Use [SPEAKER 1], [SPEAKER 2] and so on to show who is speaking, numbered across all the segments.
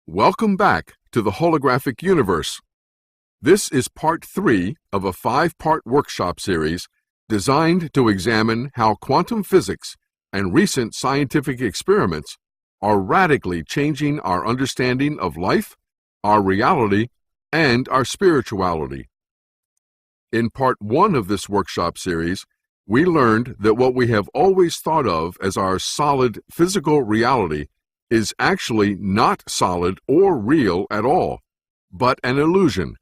[SPEAKER 1] Welcome back to the Holographic Universe. This is part 3 of a 5-part workshop series designed to examine how quantum physics and recent scientific experiments are radically changing our understanding of life, our reality, and our spirituality. In part 1 of this workshop series, we learned that what we have always thought of as our solid physical reality is actually not solid or real at all, but an illusion,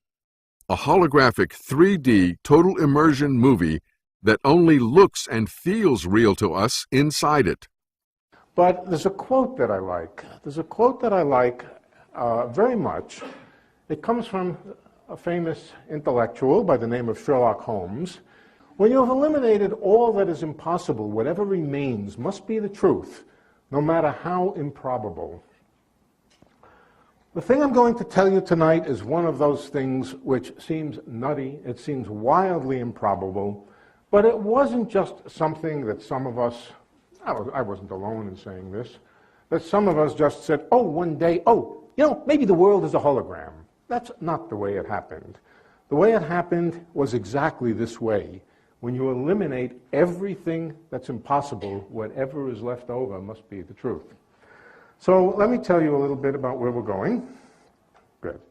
[SPEAKER 1] a holographic 3D total immersion movie that only looks and feels real to us inside it.
[SPEAKER 2] But there's a quote that I like. Very much. It comes from a famous intellectual by the name of Sherlock Holmes. When you have eliminated all that is impossible, whatever remains must be the truth, no matter how improbable. The thing I'm going to tell you tonight is one of those things which seems nutty, it seems wildly improbable, but it wasn't just something that some of us, I wasn't alone in saying this, that some of us just said, oh, one day, maybe the world is a hologram. That's not the way it happened. The way it happened was exactly this way. When you eliminate everything that's impossible, whatever is left over must be the truth. So let me tell you a little bit about where we're going. Good.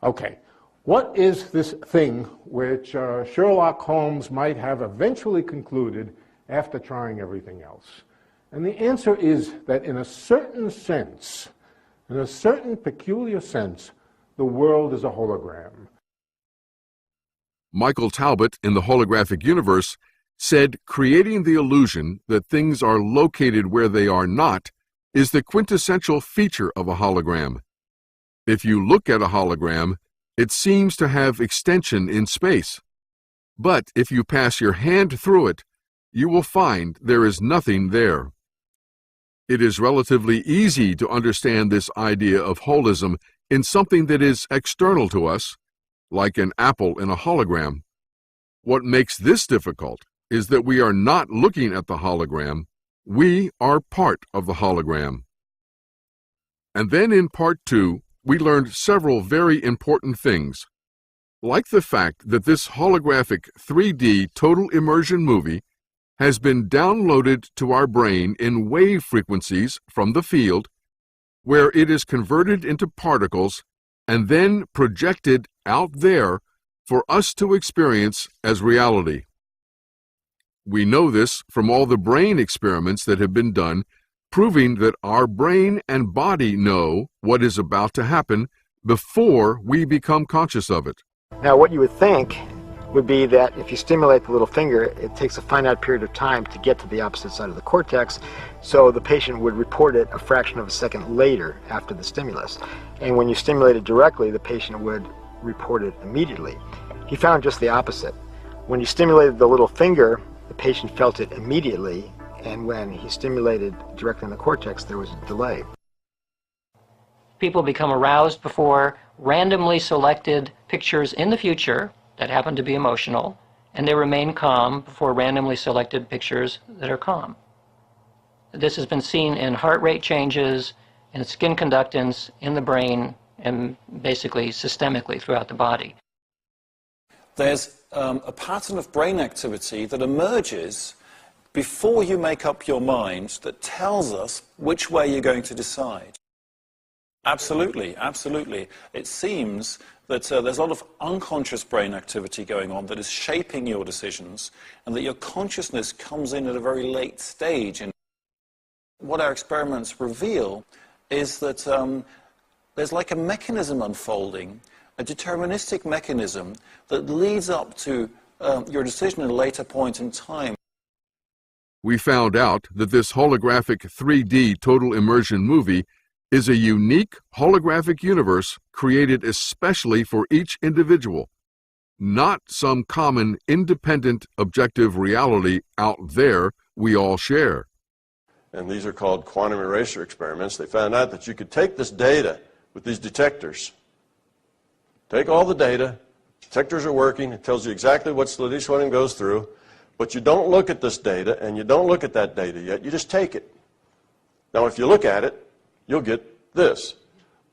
[SPEAKER 2] Okay. What is this thing which Sherlock Holmes might have eventually concluded after trying everything else? And the answer is that in a certain sense, in a certain peculiar sense, the world is a hologram.
[SPEAKER 1] Michael Talbot in the Holographic Universe said creating the illusion that things are located where they are not is the quintessential feature of a hologram. If you look at a hologram, it seems to have extension in space. But if you pass your hand through it, you will find there is nothing there. It is relatively easy to understand this idea of holism in something that is external to us, like an apple in a hologram. What makes this difficult is that we are not looking at the hologram, we are part of the hologram. And then in part 2, we learned several very important things, like the fact that this holographic 3D total immersion movie has been downloaded to our brain in wave frequencies from the field, where it is converted into particles and then projected out there for us to experience as reality. We know this from all the brain experiments that have been done, proving that our brain and body know what is about to happen before we become conscious of it.
[SPEAKER 3] Now, what you would think would be that if you stimulate the little finger, it takes a finite period of time to get to the opposite side of the cortex, so the patient would report it a fraction of a second later after the stimulus. And when you stimulate it directly, the patient would report it immediately. He found just the opposite. When you stimulated the little finger, the patient felt it immediately, and when he stimulated directly in the cortex, there was a delay.
[SPEAKER 4] People become aroused before randomly selected pictures in the future that happen to be emotional, and they remain calm before randomly selected pictures that are calm. This has been seen in heart rate changes, in skin conductance, in the brain, and basically systemically throughout the body.
[SPEAKER 5] There's a pattern of brain activity that emerges before you make up your mind that tells us which way you're going to decide. Absolutely, absolutely. It seems that there's a lot of unconscious brain activity going on that is shaping your decisions, and that your consciousness comes in at a very late stage. And what our experiments reveal is that there's like a mechanism unfolding, a deterministic mechanism that leads up to your decision at a later point in time.
[SPEAKER 1] We found out that this holographic 3D total immersion movie is a unique holographic universe created especially for each individual, not some common independent objective reality out there we all share.
[SPEAKER 6] And these are called quantum eraser experiments. They found out that you could take this data with these detectors, take all the data, detectors are working, it tells you exactly what each one goes through, but you don't look at this data and you don't look at that data yet, you just take it. Now if you look at it, you'll get this.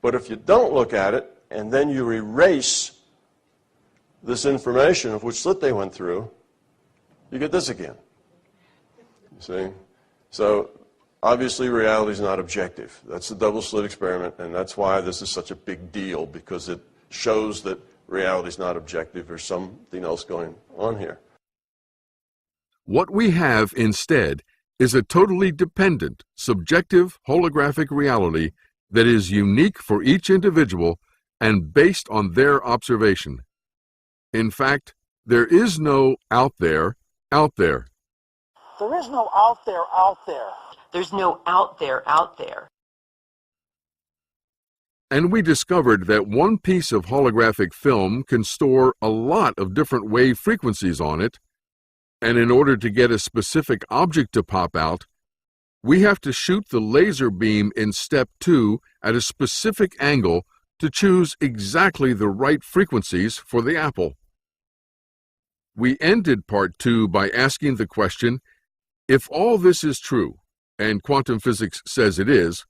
[SPEAKER 6] But if you don't look at it, and then you erase this information of which slit they went through, you get this again. You see? So obviously reality is not objective. That's the double slit experiment, and that's why this is such a big deal, because it shows that reality is not objective. There's something else going on here.
[SPEAKER 1] What we have instead is a totally dependent, subjective holographic reality that is unique for each individual and based on their observation. In fact, there is no out there, out there.
[SPEAKER 7] There is no out there, out there.
[SPEAKER 4] There's no out there, out there.
[SPEAKER 1] And we discovered that one piece of holographic film can store a lot of different wave frequencies on it, and in order to get a specific object to pop out, we have to shoot the laser beam in step 2 at a specific angle to choose exactly the right frequencies for the apple. We ended part 2 by asking the question, if all this is true, and quantum physics says it is,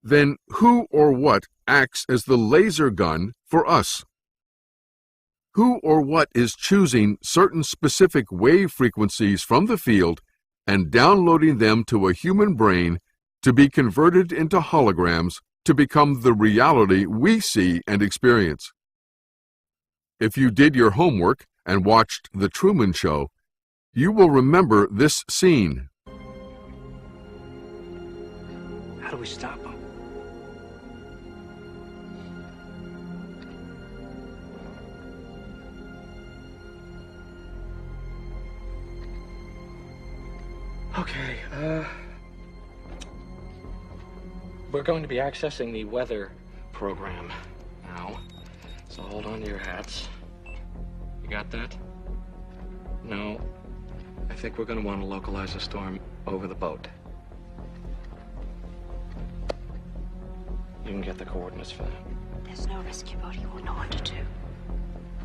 [SPEAKER 1] then who or what acts as the laser gun for us? Who or what is choosing certain specific wave frequencies from the field and downloading them to a human brain to be converted into holograms to become the reality we see and experience? If you did your homework and watched The Truman Show, you will remember this scene.
[SPEAKER 7] How do we stop him? Okay, we're going to be accessing the weather program now, so hold on to your hats. You got that? No, I think we're going to want to localize a storm over the boat. You can get the coordinates for that.
[SPEAKER 8] There's no rescue boat. He won't know what to do.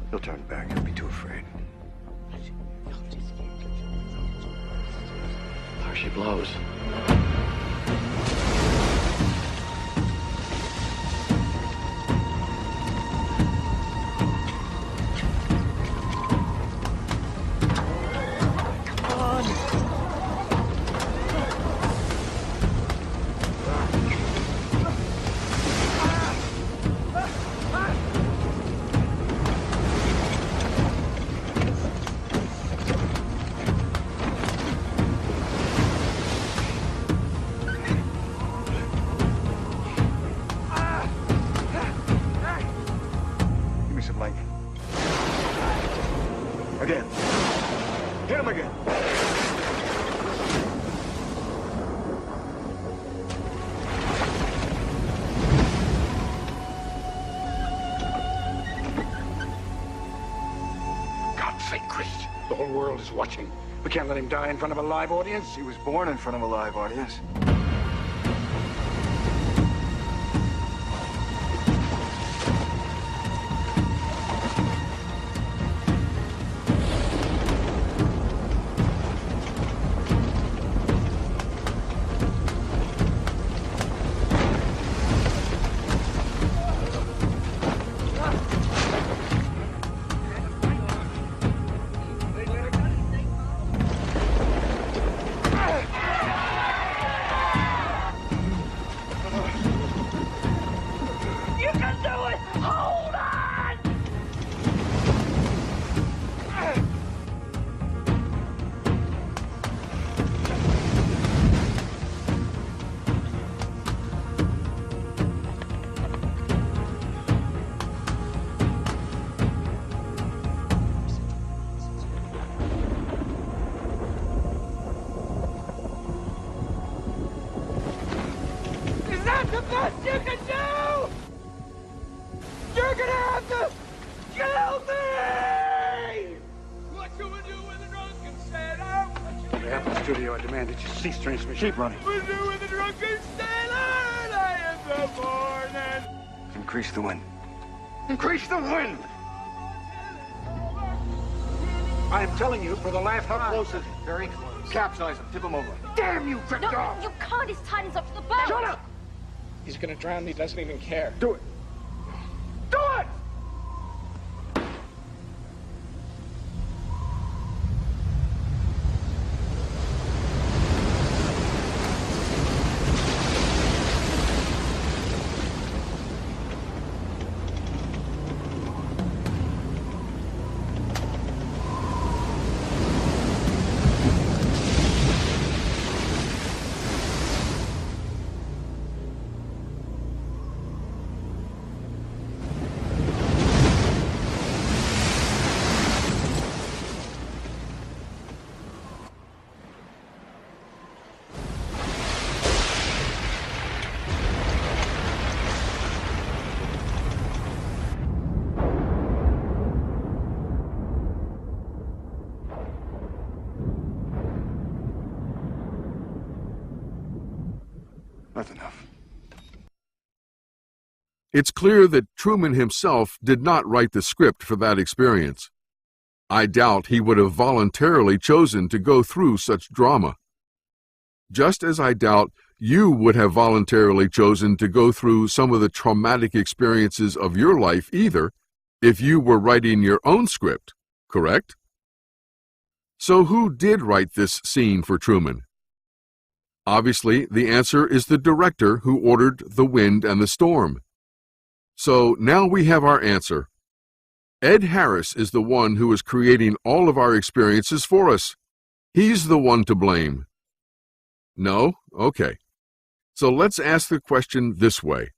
[SPEAKER 9] He'll turn back. He'll be too afraid.
[SPEAKER 7] There she blows.
[SPEAKER 9] Again. Hit him again.
[SPEAKER 7] God's sake, Chris. The whole world is watching. We can't let him die in front of a live audience.
[SPEAKER 9] He was born in front of a live audience.
[SPEAKER 10] the best you can do! You're gonna have to kill me! What should we do with the drunken sailor?
[SPEAKER 7] On behalf of the studio, I demand that you cease transmission. Keep running.
[SPEAKER 10] What do we do with the drunken sailor? I am the morning.
[SPEAKER 9] Increase the wind.
[SPEAKER 7] Increase the wind! I am telling you, for the last... How close is it?
[SPEAKER 9] Very close.
[SPEAKER 7] Capsize him. Tip him over. Damn you,
[SPEAKER 8] No,
[SPEAKER 7] dog!
[SPEAKER 8] you can't. It's tied us up to the boat.
[SPEAKER 7] Shut up! He's gonna drown. He doesn't even care.
[SPEAKER 9] Do it! Do it! That's enough.
[SPEAKER 1] It's clear that Truman himself did not write the script for that experience. I doubt he would have voluntarily chosen to go through such drama. Just as I doubt you would have voluntarily chosen to go through some of the traumatic experiences of your life either, if you were writing your own script, correct? So who did write this scene for Truman? Obviously, the answer is the director who ordered the wind and the storm. So now we have our answer. Ed Harris is the one who is creating all of our experiences for us. He's the one to blame. No? Okay. So let's ask the question this way.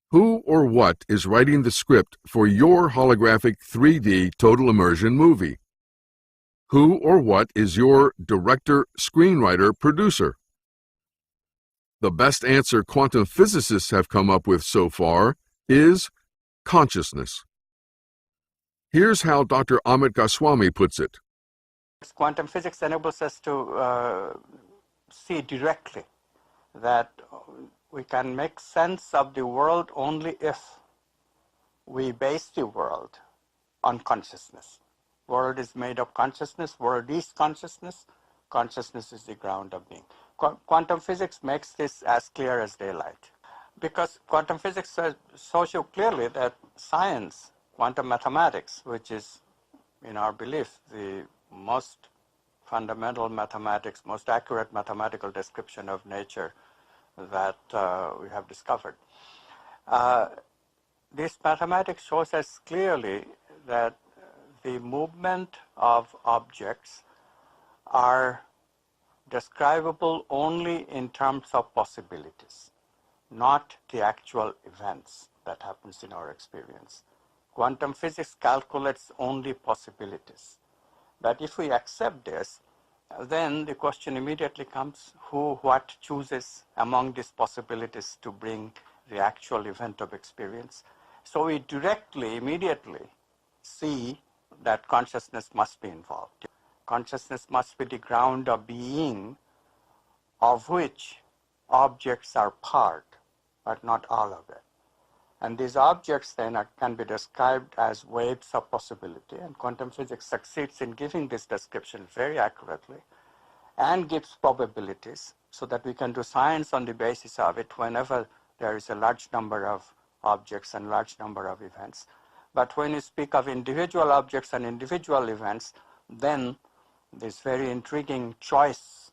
[SPEAKER 1] Who or what is writing the script for your holographic 3D total immersion movie? Who or what is your director, screenwriter, producer? The best answer quantum physicists have come up with so far is consciousness. Here's how Dr. Amit Goswami puts it.
[SPEAKER 11] Quantum physics enables us to see directly that we can make sense of the world only if we base the world on consciousness. World is made of consciousness, world is consciousness, consciousness is the ground of being. Quantum physics makes this as clear as daylight, because quantum physics shows you clearly that science, quantum mathematics, which is, in our belief, the most fundamental mathematics, most accurate mathematical description of nature that we have discovered. This mathematics shows us clearly that the movement of objects are describable only in terms of possibilities, not the actual events that happens in our experience. Quantum physics calculates only possibilities. But if we accept this, then the question immediately comes, who, what chooses among these possibilities to bring the actual event of experience? So we directly, immediately see that consciousness must be involved. Consciousness must be the ground of being, of which objects are part, but not all of it. And these objects then can be described as waves of possibility, and quantum physics succeeds in giving this description very accurately and gives probabilities so that we can do science on the basis of it whenever there is a large number of objects and large number of events. But when you speak of individual objects and individual events, then this very intriguing choice,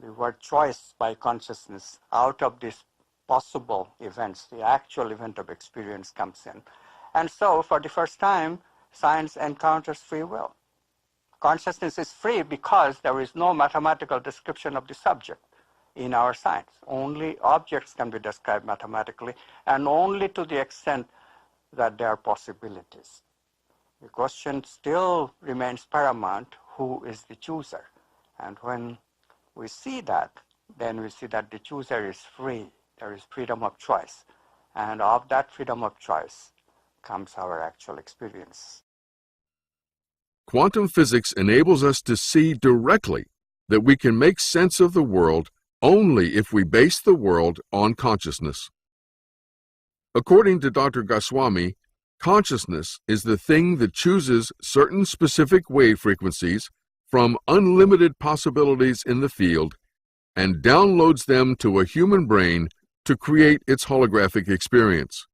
[SPEAKER 11] the word choice by consciousness, out of these possible events, the actual event of experience comes in. And so, for the first time, science encounters free will. Consciousness is free because there is no mathematical description of the subject in our science. Only objects can be described mathematically, and only to the extent that there are possibilities. The question still remains paramount, who is the chooser? And when we see that, then we see that the chooser is free. There is freedom of choice. And of that freedom of choice comes our actual experience.
[SPEAKER 1] Quantum physics enables us to see directly that we can make sense of the world only if we base the world on consciousness. According to Dr. Goswami, consciousness is the thing that chooses certain specific wave frequencies from unlimited possibilities in the field and downloads them to a human brain to create its holographic experience.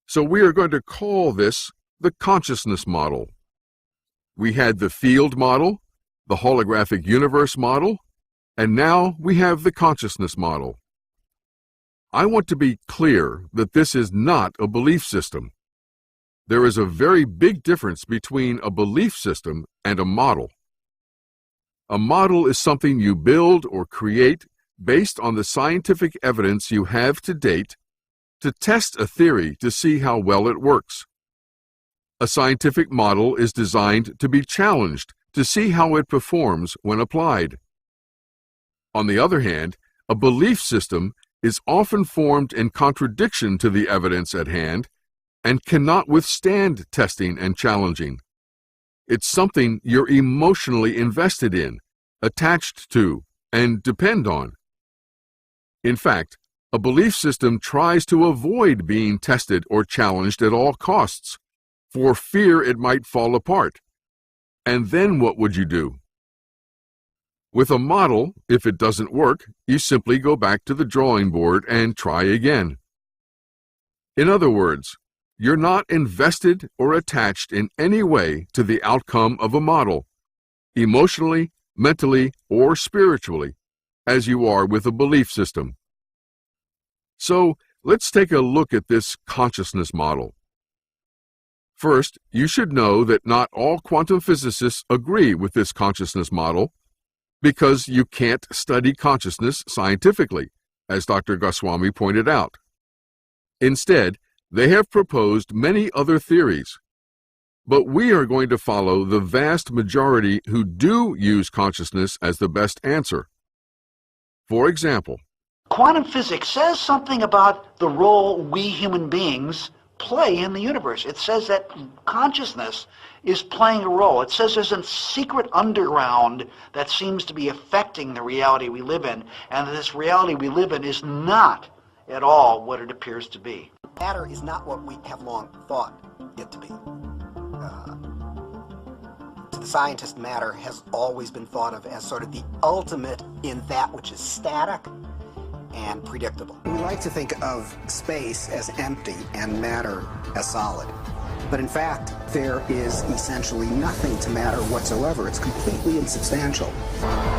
[SPEAKER 1] So we are going to call this the consciousness model. We had the field model, the holographic universe model, and now we have the consciousness model. I want to be clear that this is not a belief system. There is a very big difference between a belief system and a model. A model is something you build or create based on the scientific evidence you have to date to test a theory to see how well it works. A scientific model is designed to be challenged to see how it performs when applied. On the other hand, a belief system is often formed in contradiction to the evidence at hand and cannot withstand testing and challenging. It's something you're emotionally invested in, attached to, and depend on. In fact, a belief system tries to avoid being tested or challenged at all costs, for fear it might fall apart. And then what would you do? With a model, if it doesn't work, you simply go back to the drawing board and try again. In other words, you're not invested or attached in any way to the outcome of a model, emotionally, mentally, or spiritually, as you are with a belief system. So, let's take a look at this consciousness model. First, you should know that not all quantum physicists agree with this consciousness model because you can't study consciousness scientifically, as Dr. Goswami pointed out. Instead, they have proposed many other theories. But we are going to follow the vast majority who do use consciousness as the best answer. For example,
[SPEAKER 12] quantum physics says something about the role we human beings play in the universe. It says that consciousness is playing a role. It says there's a secret underground that seems to be affecting the reality we live in, and that this reality we live in is not at all what it appears to be.
[SPEAKER 13] Matter is not what we have long thought it to be. To the scientist, matter has always been thought of as sort of the ultimate in that which is static and predictable. We like to think of space as empty and matter as solid. But in fact, there is essentially nothing to matter whatsoever. It's completely insubstantial.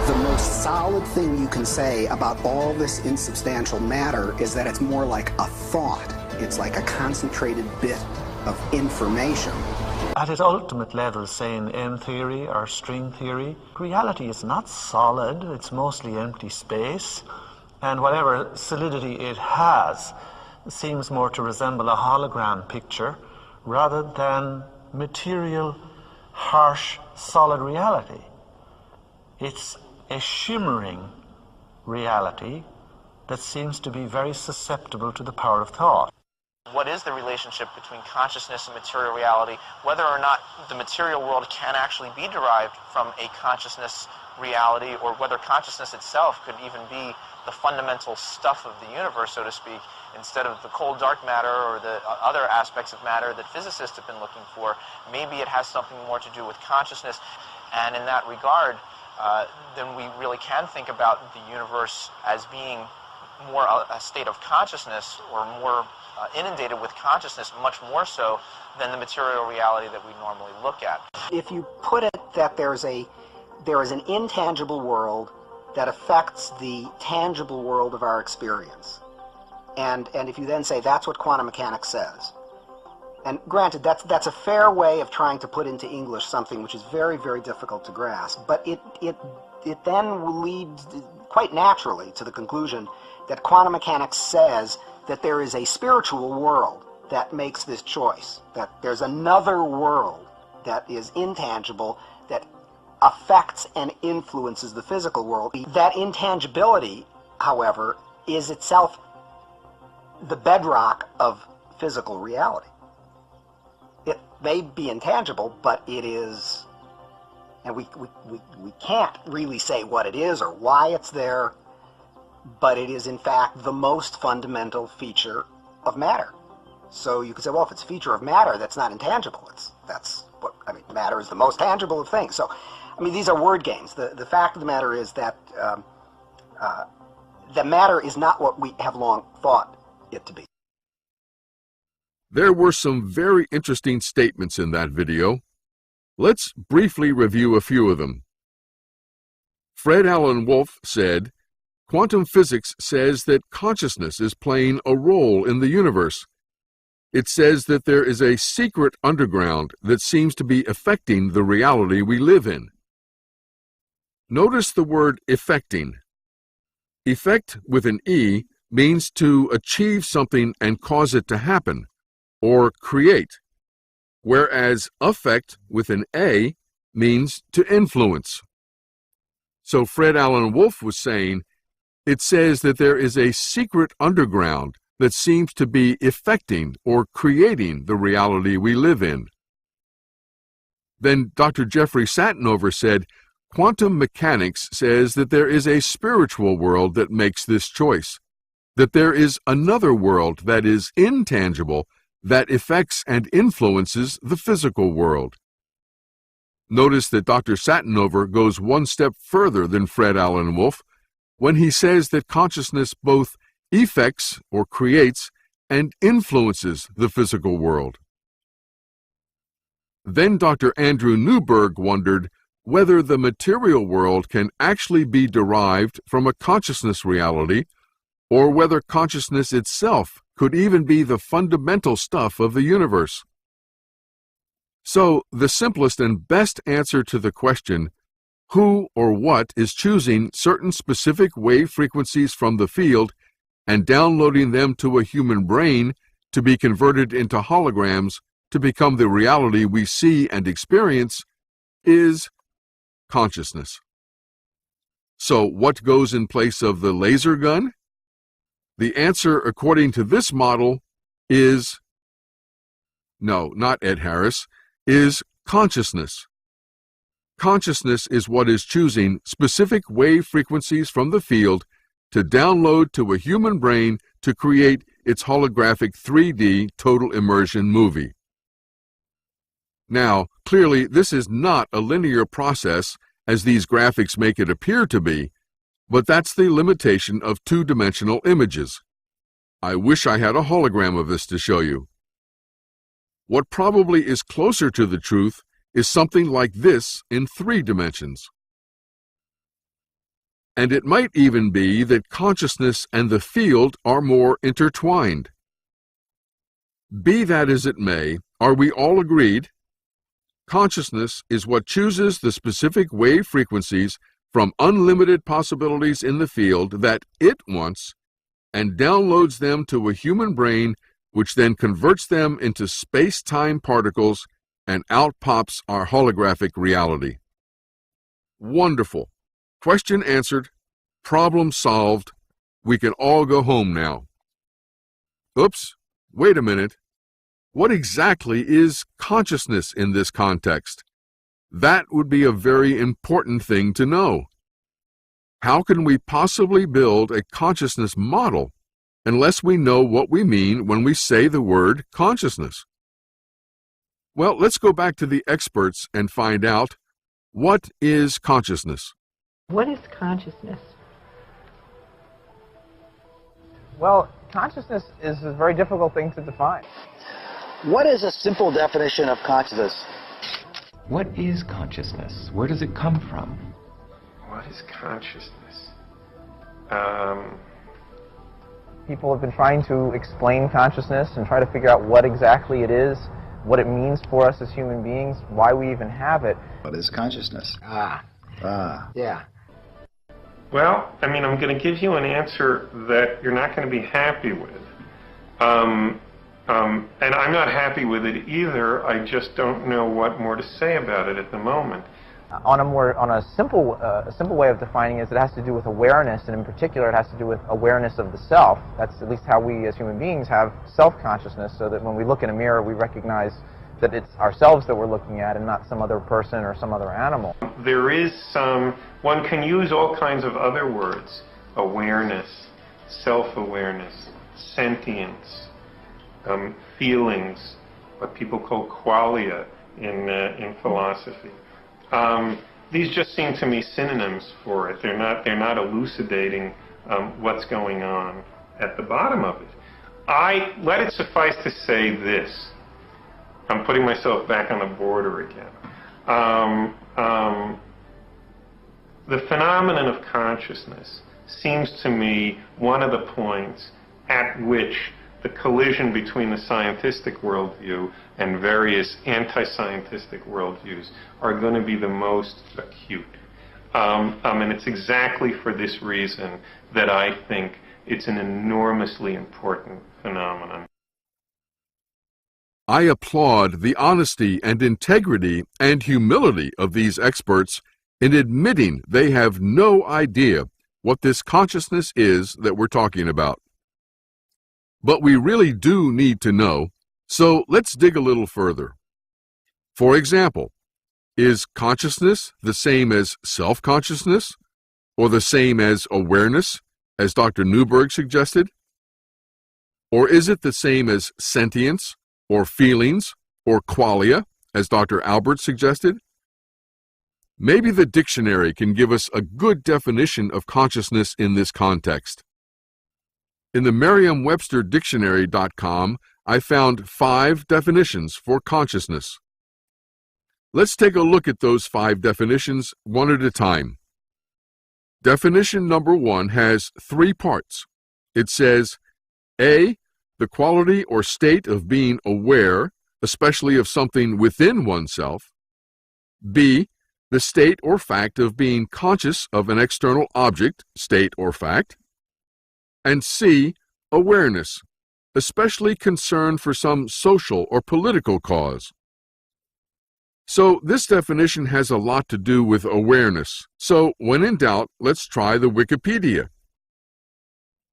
[SPEAKER 13] The most solid thing you can say about all this insubstantial matter is that it's more like a thought. It's like a concentrated bit of information.
[SPEAKER 14] At its ultimate level, say in M theory or string theory, reality is not solid. It's mostly empty space. And whatever solidity it has seems more to resemble a hologram picture rather than material, harsh, solid reality. It's a shimmering reality that seems to be very susceptible to the power of thought.
[SPEAKER 15] What is the relationship between consciousness and material reality? Whether or not the material world can actually be derived from a consciousness reality, or whether consciousness itself could even be the fundamental stuff of the universe, so to speak, instead of the cold dark matter or the other aspects of matter that physicists have been looking for. Maybe it has something more to do with consciousness, and in that regard, then we really can think about the universe as being more a state of consciousness, or more inundated with consciousness, much more so than the material reality that we normally look at.
[SPEAKER 13] If you put it that there is an intangible world that affects the tangible world of our experience, and if you then say that's what quantum mechanics says, and granted that's a fair way of trying to put into English something which is very, very difficult to grasp, but it then leads quite naturally to the conclusion that quantum mechanics says that there is a spiritual world that makes this choice, that there's another world that is intangible, that affects and influences the physical world. That intangibility, however, is itself the bedrock of physical reality. It may be intangible, but it is, and we can't really say what it is or why it's there, but it is in fact the most fundamental feature of matter. So you could say, well, if it's a feature of matter, that's not intangible. Matter is the most tangible of things. So, these are word games. The fact of the matter is that the matter is not what we have long thought it to be.
[SPEAKER 1] There were some very interesting statements in that video. Let's briefly review a few of them. Fred Alan Wolf said, "Quantum physics says that consciousness is playing a role in the universe. It says that there is a secret underground that seems to be affecting the reality we live in." Notice the word affecting. Effect with an E means to achieve something and cause it to happen, or create, whereas affect with an A means to influence. So Fred Alan Wolf was saying, it says that there is a secret underground that seems to be affecting or creating the reality we live in. Then Dr. Jeffrey Satinover said, quantum mechanics says that there is a spiritual world that makes this choice, that there is another world that is intangible that affects and influences the physical world. Notice that Dr. Satinover goes one step further than Fred Alan Wolf when he says that consciousness both effects or creates and influences the physical world. Then Dr. Andrew Newberg wondered whether the material world can actually be derived from a consciousness reality, or whether consciousness itself could even be the fundamental stuff of the universe. So, the simplest and best answer to the question, who or what is choosing certain specific wave frequencies from the field and downloading them to a human brain to be converted into holograms to become the reality we see and experience, is consciousness. So, what goes in place of the laser gun? The answer, according to this model, is, no, not Ed Harris, is consciousness. Consciousness is what is choosing specific wave frequencies from the field to download to a human brain to create its holographic 3D total immersion movie. Now, clearly, this is not a linear process as these graphics make it appear to be, but that's the limitation of two-dimensional images. I wish I had a hologram of this to show you. What probably is closer to the truth is something like this in 3 dimensions. And it might even be that consciousness and the field are more intertwined. Be that as it may, are we all agreed? Consciousness is what chooses the specific wave frequencies from unlimited possibilities in the field that it wants and downloads them to a human brain, which then converts them into space-time particles, and out pops our holographic reality. Wonderful. Question answered. Problem solved. We can all go home now. Oops, wait a minute. What exactly is consciousness in this context? That would be a very important thing to know. How can we possibly build a consciousness model unless we know what we mean when we say the word consciousness? Well, let's go back to the experts and find out, what is consciousness?
[SPEAKER 16] What is consciousness?
[SPEAKER 15] Well, consciousness is a very difficult thing to define.
[SPEAKER 12] What is a simple definition of consciousness?
[SPEAKER 17] What is consciousness? Where does it come from?
[SPEAKER 7] What is consciousness?
[SPEAKER 15] People have been trying to explain consciousness and try to figure out what exactly it is, what it means for us as human beings, why we even have it.
[SPEAKER 9] What is consciousness?
[SPEAKER 13] Yeah.
[SPEAKER 7] Well, I mean, I'm going to give you an answer that you're not going to be happy with. And I'm not happy with it either. I just don't know what more to say about it at the moment.
[SPEAKER 15] On a simple way of defining it, it has to do with awareness, and in particular, it has to do with awareness of the self. That's at least how we as human beings have self-consciousness, so that when we look in a mirror, we recognize that it's ourselves that we're looking at and not some other person or some other animal.
[SPEAKER 7] There is one can use all kinds of other words: awareness, self-awareness, sentience, feelings, what people call qualia in philosophy. These just seem to me synonyms for it. They're not elucidating
[SPEAKER 18] what's going on at the bottom of it. Let it suffice to say this. I'm putting myself back on the border again. The phenomenon of consciousness seems to me one of the points at which the collision between the scientific worldview and various anti-scientific worldviews are going to be the most acute. And it's exactly for this reason that I think it's an enormously important phenomenon.
[SPEAKER 1] I applaud the honesty and integrity and humility of these experts in admitting they have no idea what this consciousness is that we're talking about. But we really do need to know, so let's dig a little further. For example, is consciousness the same as self-consciousness, or the same as awareness, as Dr. Newberg suggested? Or is it the same as sentience, or feelings, or qualia, as Dr. Albert suggested? Maybe the dictionary can give us a good definition of consciousness in this context. In the Merriam-Webster-Dictionary.com, I found 5 definitions for consciousness. Let's take a look at those 5 definitions one at a time. Definition number 1 has 3 parts. It says, A, the quality or state of being aware, especially of something within oneself. B, the state or fact of being conscious of an external object, state or fact. And C, awareness, especially concern for some social or political cause. So this definition has a lot to do with awareness. So when in doubt, let's try the Wikipedia.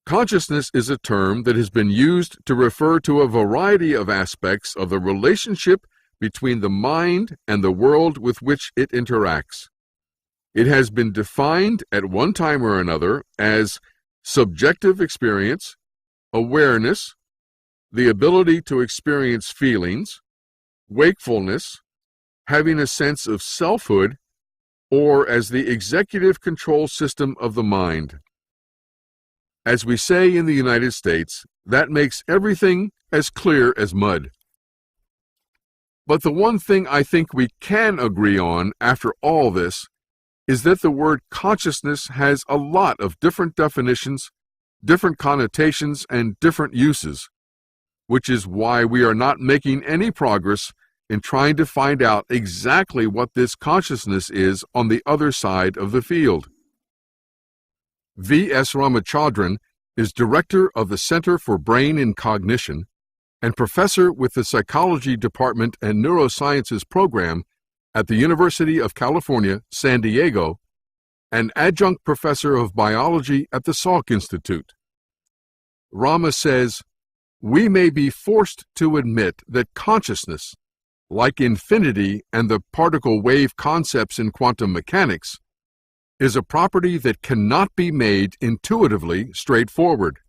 [SPEAKER 1] Consciousness is a term that has been used to refer to a variety of aspects of the relationship between the mind and the world with which it interacts. It has been defined at one time or another as subjective experience, awareness, the ability to experience feelings, wakefulness, having a sense of selfhood, or as the executive control system of the mind. As we say in the United States, that makes everything as clear as mud. But the one thing I think we can agree on after all this is that the word consciousness has a lot of different definitions, different connotations, and different uses, which is why we are not making any progress in trying to find out exactly what this consciousness is on the other side of the field. V.S. Ramachandran is director of the Center for Brain and Cognition and professor with the Psychology Department and Neurosciences program at the University of California, San Diego, and adjunct professor of biology at the Salk Institute. Rama says, "We may be forced to admit that consciousness, like infinity and the particle wave concepts in quantum mechanics, is a property that cannot be made intuitively straightforward.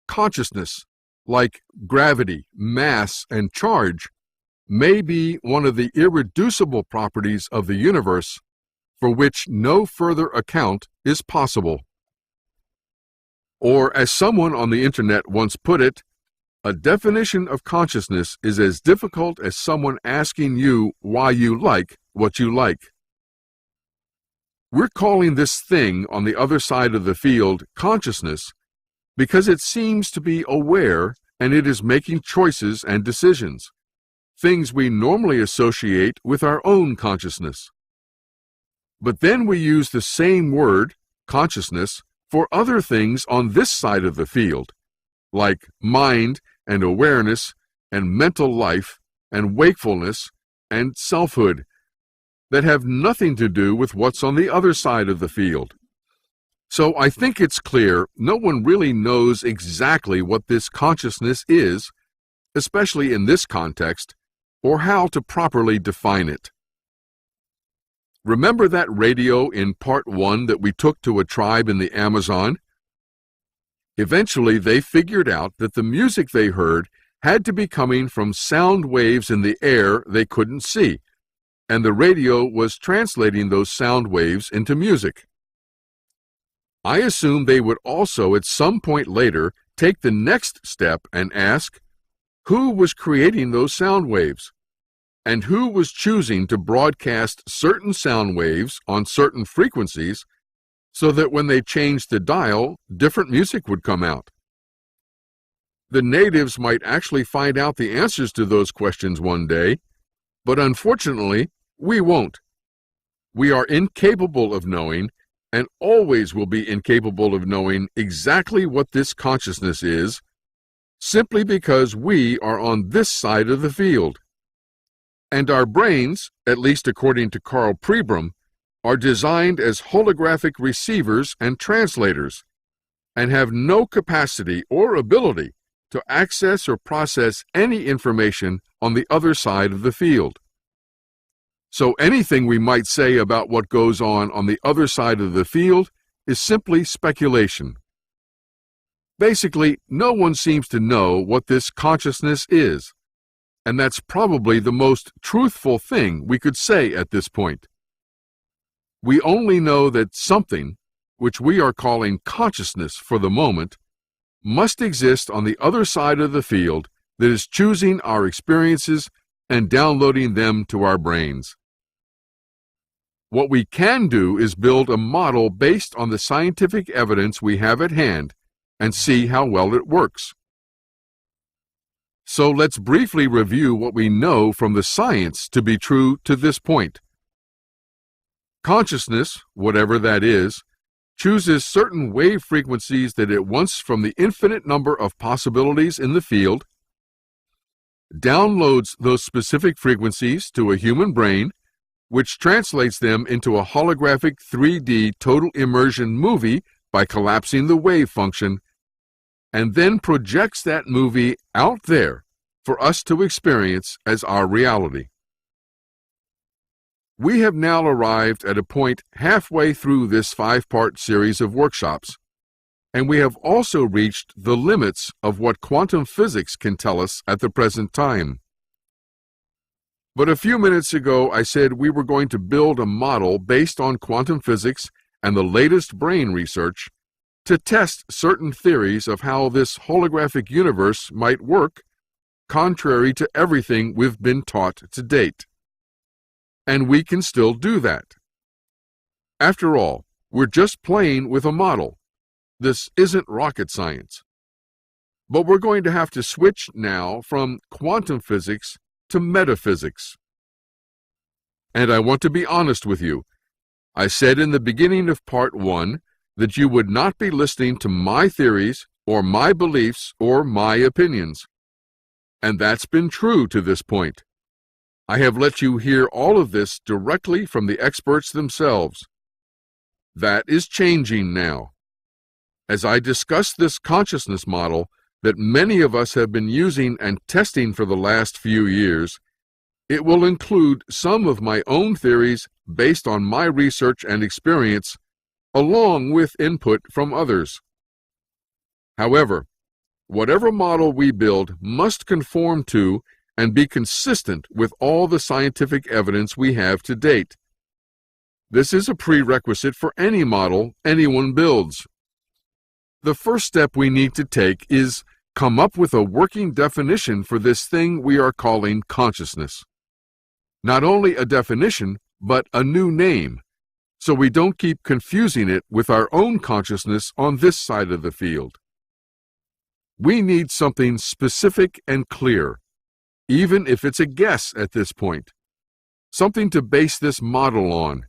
[SPEAKER 1] Consciousness, like gravity, mass, and charge, may be one of the irreducible properties of the universe for which no further account is possible." Or, as someone on the internet once put it, a definition of consciousness is as difficult as someone asking you why you like what you like. We're calling this thing on the other side of the field consciousness because it seems to be aware and it is making choices and decisions, things we normally associate with our own consciousness. But then we use the same word, consciousness, for other things on this side of the field, like mind and awareness and mental life and wakefulness and selfhood, that have nothing to do with what's on the other side of the field. So I think it's clear no one really knows exactly what this consciousness is, especially in this context, or how to properly define it. Remember that radio in part 1 that we took to a tribe in the Amazon? Eventually, they figured out that the music they heard had to be coming from sound waves in the air they couldn't see, and the radio was translating those sound waves into music. I assume they would also at some point later take the next step and ask, who was creating those sound waves? And who was choosing to broadcast certain sound waves on certain frequencies so that when they changed the dial, different music would come out? The natives might actually find out the answers to those questions one day, but unfortunately, we won't. We are incapable of knowing, and always will be incapable of knowing exactly what this consciousness is, simply because we are on this side of the field. And our brains, at least according to Carl Pribram, are designed as holographic receivers and translators, and have no capacity or ability to access or process any information on the other side of the field. So anything we might say about what goes on the other side of the field is simply speculation. Basically, no one seems to know what this consciousness is, and that's probably the most truthful thing we could say at this point. We only know that something, which we are calling consciousness for the moment, must exist on the other side of the field that is choosing our experiences and downloading them to our brains. What we can do is build a model based on the scientific evidence we have at hand and see how well it works. So let's briefly review what we know from the science to be true to this point. Consciousness, whatever that is, chooses certain wave frequencies that it wants from the infinite number of possibilities in the field, downloads those specific frequencies to a human brain, which translates them into a holographic 3D total immersion movie by collapsing the wave function, and then projects that movie out there for us to experience as our reality. We have now arrived at a point halfway through this 5-part series of workshops, and we have also reached the limits of what quantum physics can tell us at the present time. But a few minutes ago, I said we were going to build a model based on quantum physics and the latest brain research to test certain theories of how this holographic universe might work, contrary to everything we've been taught to date. And we can still do that. After all, we're just playing with a model. This isn't rocket science. But we're going to have to switch now from quantum physics to metaphysics. And I want to be honest with you. I said in the beginning of part 1 that you would not be listening to my theories or my beliefs or my opinions. And that's been true to this point. I have let you hear all of this directly from the experts themselves. That is changing now. As I discuss this consciousness model that many of us have been using and testing for the last few years, it will include some of my own theories based on my research and experience, along with input from others. However, whatever model we build must conform to and be consistent with all the scientific evidence we have to date. This is a prerequisite for any model anyone builds. The first step we need to take is come up with a working definition for this thing we are calling consciousness. Not only a definition, but a new name, so we don't keep confusing it with our own consciousness on this side of the field. We need something specific and clear, even if it's a guess at this point. Something to base this model on.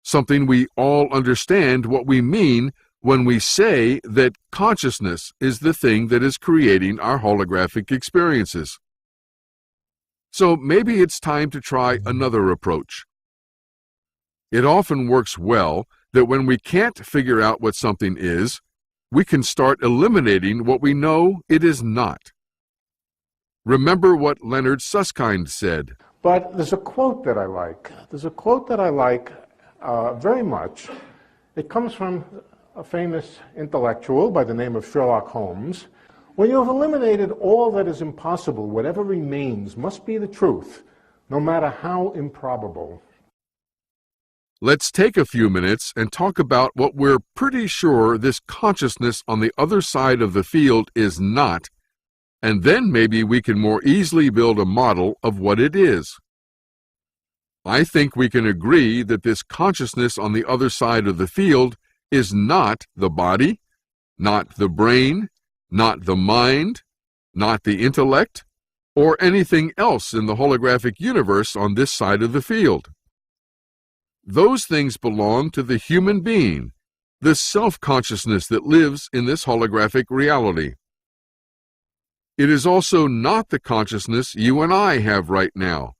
[SPEAKER 1] Something we all understand what we mean when we say that consciousness is the thing that is creating our holographic experiences. So maybe it's time to try another approach. It often works well that when we can't figure out what something is, we can start eliminating what we know it is not. Remember what Leonard Susskind said.
[SPEAKER 2] But there's a quote that I like. There's a quote that I like very much. It comes from a famous intellectual by the name of Sherlock Holmes. When you have eliminated all that is impossible, whatever remains must be the truth, no matter how improbable.
[SPEAKER 1] Let's take a few minutes and talk about what we're pretty sure this consciousness on the other side of the field is not, and then maybe we can more easily build a model of what it is. I think we can agree that this consciousness on the other side of the field is not the body, not the brain, not the mind, not the intellect, or anything else in the holographic universe on this side of the field. Those things belong to the human being, the self-consciousness that lives in this holographic reality. It is also not the consciousness you and I have right now,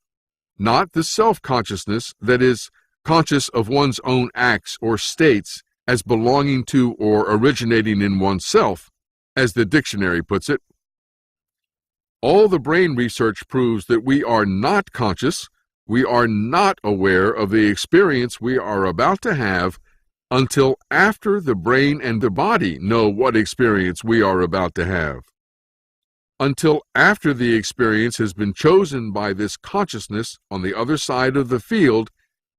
[SPEAKER 1] not the self-consciousness that is conscious of one's own acts or states as belonging to or originating in oneself, as the dictionary puts it. All the brain research proves that we are not conscious, we are not aware of the experience we are about to have until after the brain and the body know what experience we are about to have. Until after the experience has been chosen by this consciousness on the other side of the field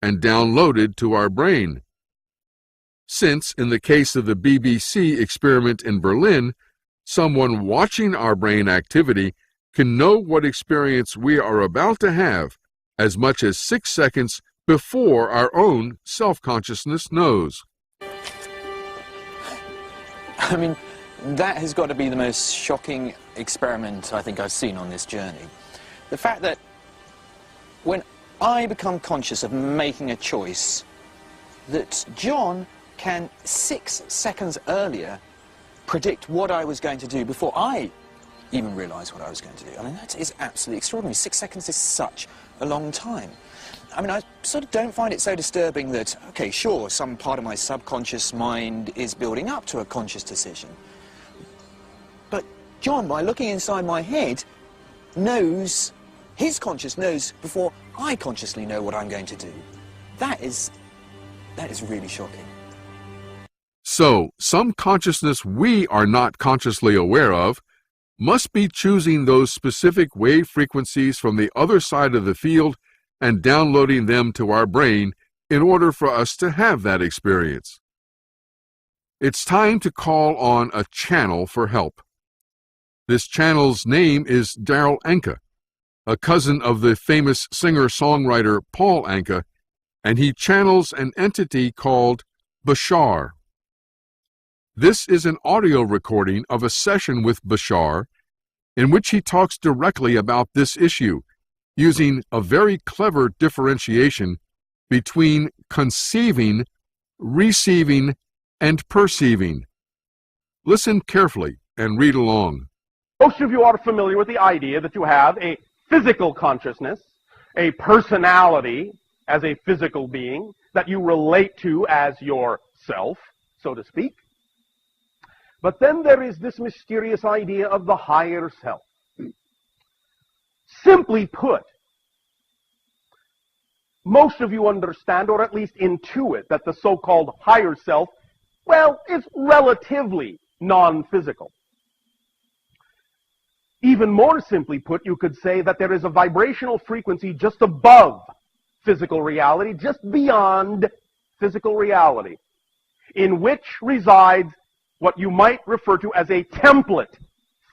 [SPEAKER 1] and downloaded to our brain. Since, in the case of the BBC experiment in Berlin, someone watching our brain activity can know what experience we are about to have as much as 6 seconds before our own self-consciousness knows.
[SPEAKER 19] I mean, that has got to be the most shocking experiment I think I've seen on this journey. The fact that when I become conscious of making a choice, that John can 6 seconds earlier predict what I was going to do before I even realised what I was going to do. I mean, that is absolutely extraordinary. 6 seconds is such a long time. I mean, I sort of don't find it so disturbing that, okay, sure, some part of my subconscious mind is building up to a conscious decision. But John, by looking inside my head, knows, his conscious knows before I consciously know what I'm going to do. That is really shocking.
[SPEAKER 1] So, some consciousness we are not consciously aware of must be choosing those specific wave frequencies from the other side of the field and downloading them to our brain in order for us to have that experience. It's time to call on a channel for help. This channel's name is Darryl Anka, a cousin of the famous singer-songwriter Paul Anka, and he channels an entity called Bashar. This is an audio recording of a session with Bashar in which he talks directly about this issue, using a very clever differentiation between conceiving, receiving, and perceiving. Listen carefully and read along.
[SPEAKER 20] Most of you are familiar with the idea that you have a physical consciousness, a personality as a physical being that you relate to as yourself, so to speak. But then there is this mysterious idea of the higher self. Simply put, most of you understand, or at least intuit, that the so-called higher self, well, is relatively non-physical. Even more simply put, you could say that there is a vibrational frequency just above physical reality, just beyond physical reality, in which resides what you might refer to as a template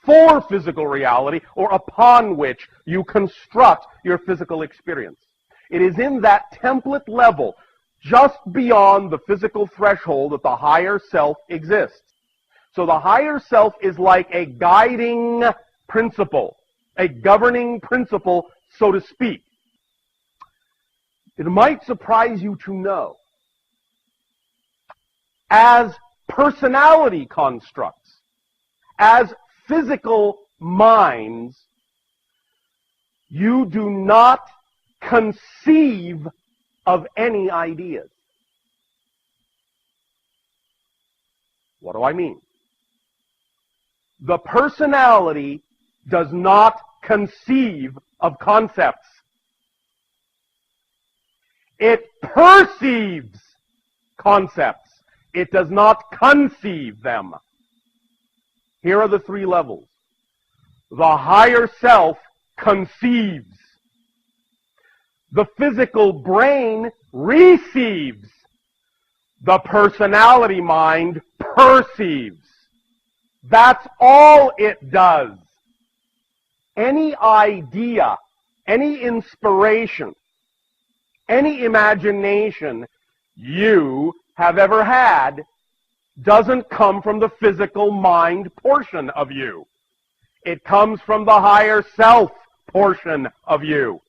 [SPEAKER 20] for physical reality, or upon which you construct your physical experience. It is in that template level, just beyond the physical threshold, that the higher self exists. So the higher self is like a guiding principle, a governing principle, so to speak. It might surprise you to know, as personality constructs, as physical minds, you do not conceive of any ideas. What do I mean? The personality does not conceive of concepts. It perceives concepts. It does not conceive them. Here are the 3 levels. The higher self conceives. The physical brain receives. The personality mind perceives. That's all it does. Any idea, any inspiration, any imagination you have ever had doesn't come from the physical mind portion of you. It comes from the higher self portion of you.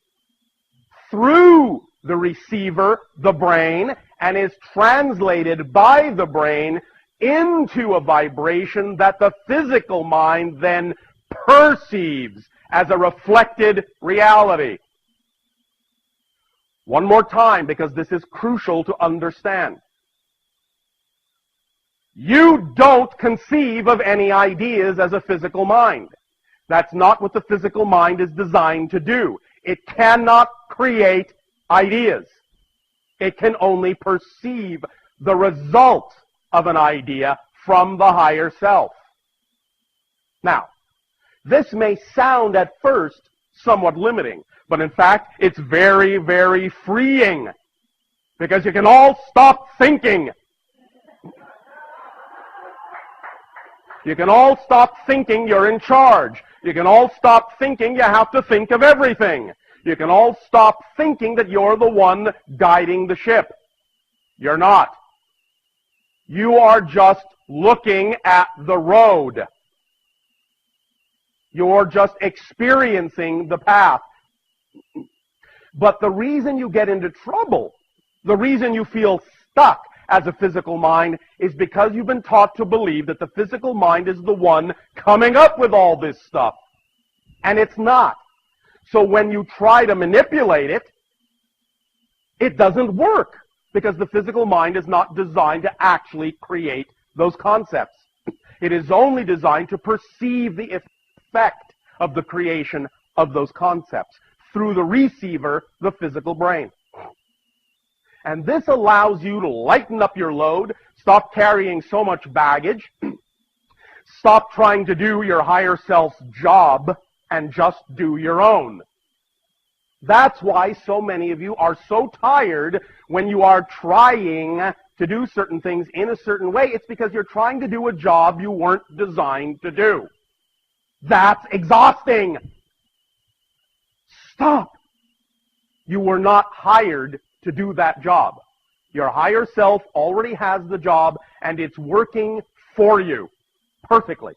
[SPEAKER 20] Through the receiver, the brain, and is translated by the brain into a vibration that the physical mind then perceives as a reflected reality. One more time, because this is crucial to understand. You don't conceive of any ideas as a physical mind. That's not what the physical mind is designed to do. It cannot create ideas. It can only perceive the result of an idea from the higher self. Now, this may sound at first somewhat limiting, but in fact, it's very, very freeing, because you can all stop thinking. You can all stop thinking you're in charge. You can all stop thinking you have to think of everything. You can all stop thinking that you're the one guiding the ship. You're not. You are just looking at the road. You're just experiencing the path. But the reason you get into trouble, the reason you feel stuck as a physical mind, is because you've been taught to believe that the physical mind is the one coming up with all this stuff. And it's not. So when you try to manipulate it, it doesn't work, because the physical mind is not designed to actually create those concepts. It is only designed to perceive the effect of the creation of those concepts through the receiver, the physical brain. And this allows you to lighten up your load, stop carrying so much baggage, stop trying to do your higher self's job, and just do your own. That's why so many of you are so tired when you are trying to do certain things in a certain way. It's because you're trying to do a job you weren't designed to do. That's exhausting. Stop. You were not hired to do that job. Your higher self already has the job, and it's working for you perfectly.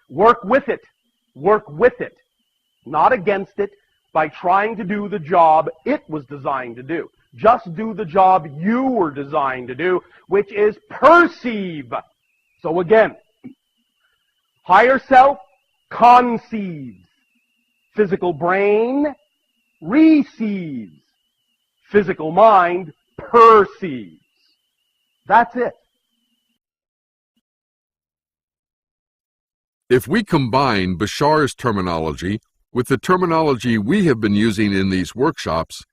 [SPEAKER 20] Work with it. Work with it, not against it, by trying to do the job it was designed to do. Just do the job you were designed to do, which is perceive. So again, higher self conceives. Physical brain receives. Physical mind perceives. That's it.
[SPEAKER 1] If we combine Bashar's terminology with the terminology we have been using in these workshops,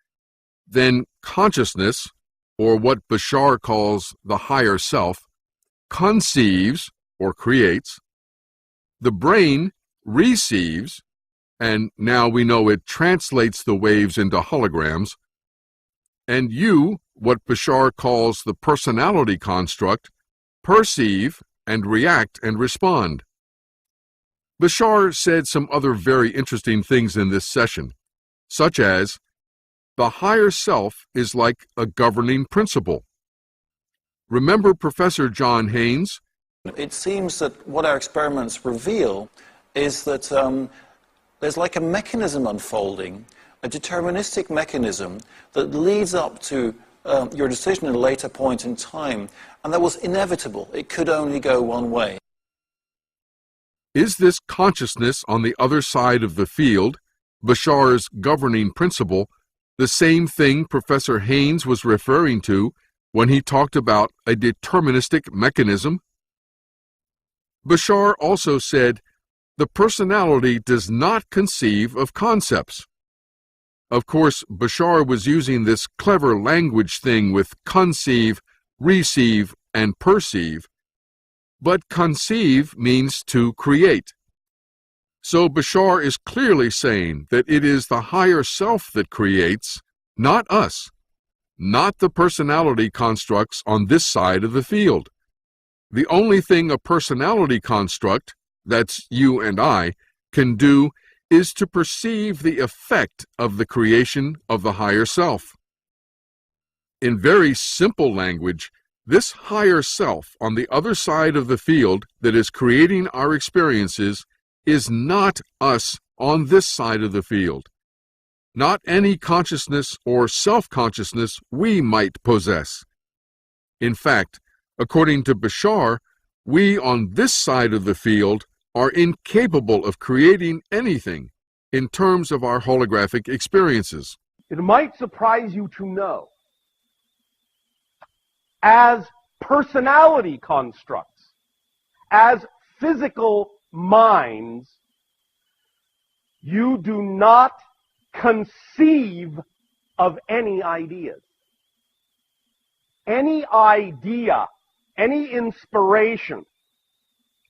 [SPEAKER 1] then consciousness, or what Bashar calls the higher self, conceives or creates, the brain receives, and now we know it translates the waves into holograms, and you, what Bashar calls the personality construct, perceive and react and respond. Bashar said some other very interesting things in this session, such as, the higher self is like a governing principle. Remember Professor John Haynes?
[SPEAKER 5] It seems that what our experiments reveal is that there's like a mechanism unfolding, a deterministic mechanism that leads up to your decision at a later point in time, and that was inevitable. It could only go one way.
[SPEAKER 1] Is this consciousness on the other side of the field, Bashar's governing principle, the same thing Professor Haynes was referring to when he talked about a deterministic mechanism? Bashar also said, the personality does not conceive of concepts. Of course, Bashar was using this clever language thing with conceive, receive, and perceive, but conceive means to create. So Bashar is clearly saying that it is the higher self that creates, not us, not the personality constructs on this side of the field. The only thing a personality construct, that's you and I, can do is to perceive the effect of the creation of the higher self. In very simple language, this higher self on the other side of the field that is creating our experiences is not us on this side of the field, not any consciousness or self-consciousness we might possess. In fact, according to Bashar, we on this side of the field are incapable of creating anything in terms of our holographic experiences.
[SPEAKER 20] It might surprise you to know, as personality constructs, as physical minds, you do not conceive of any ideas. Any idea, any inspiration,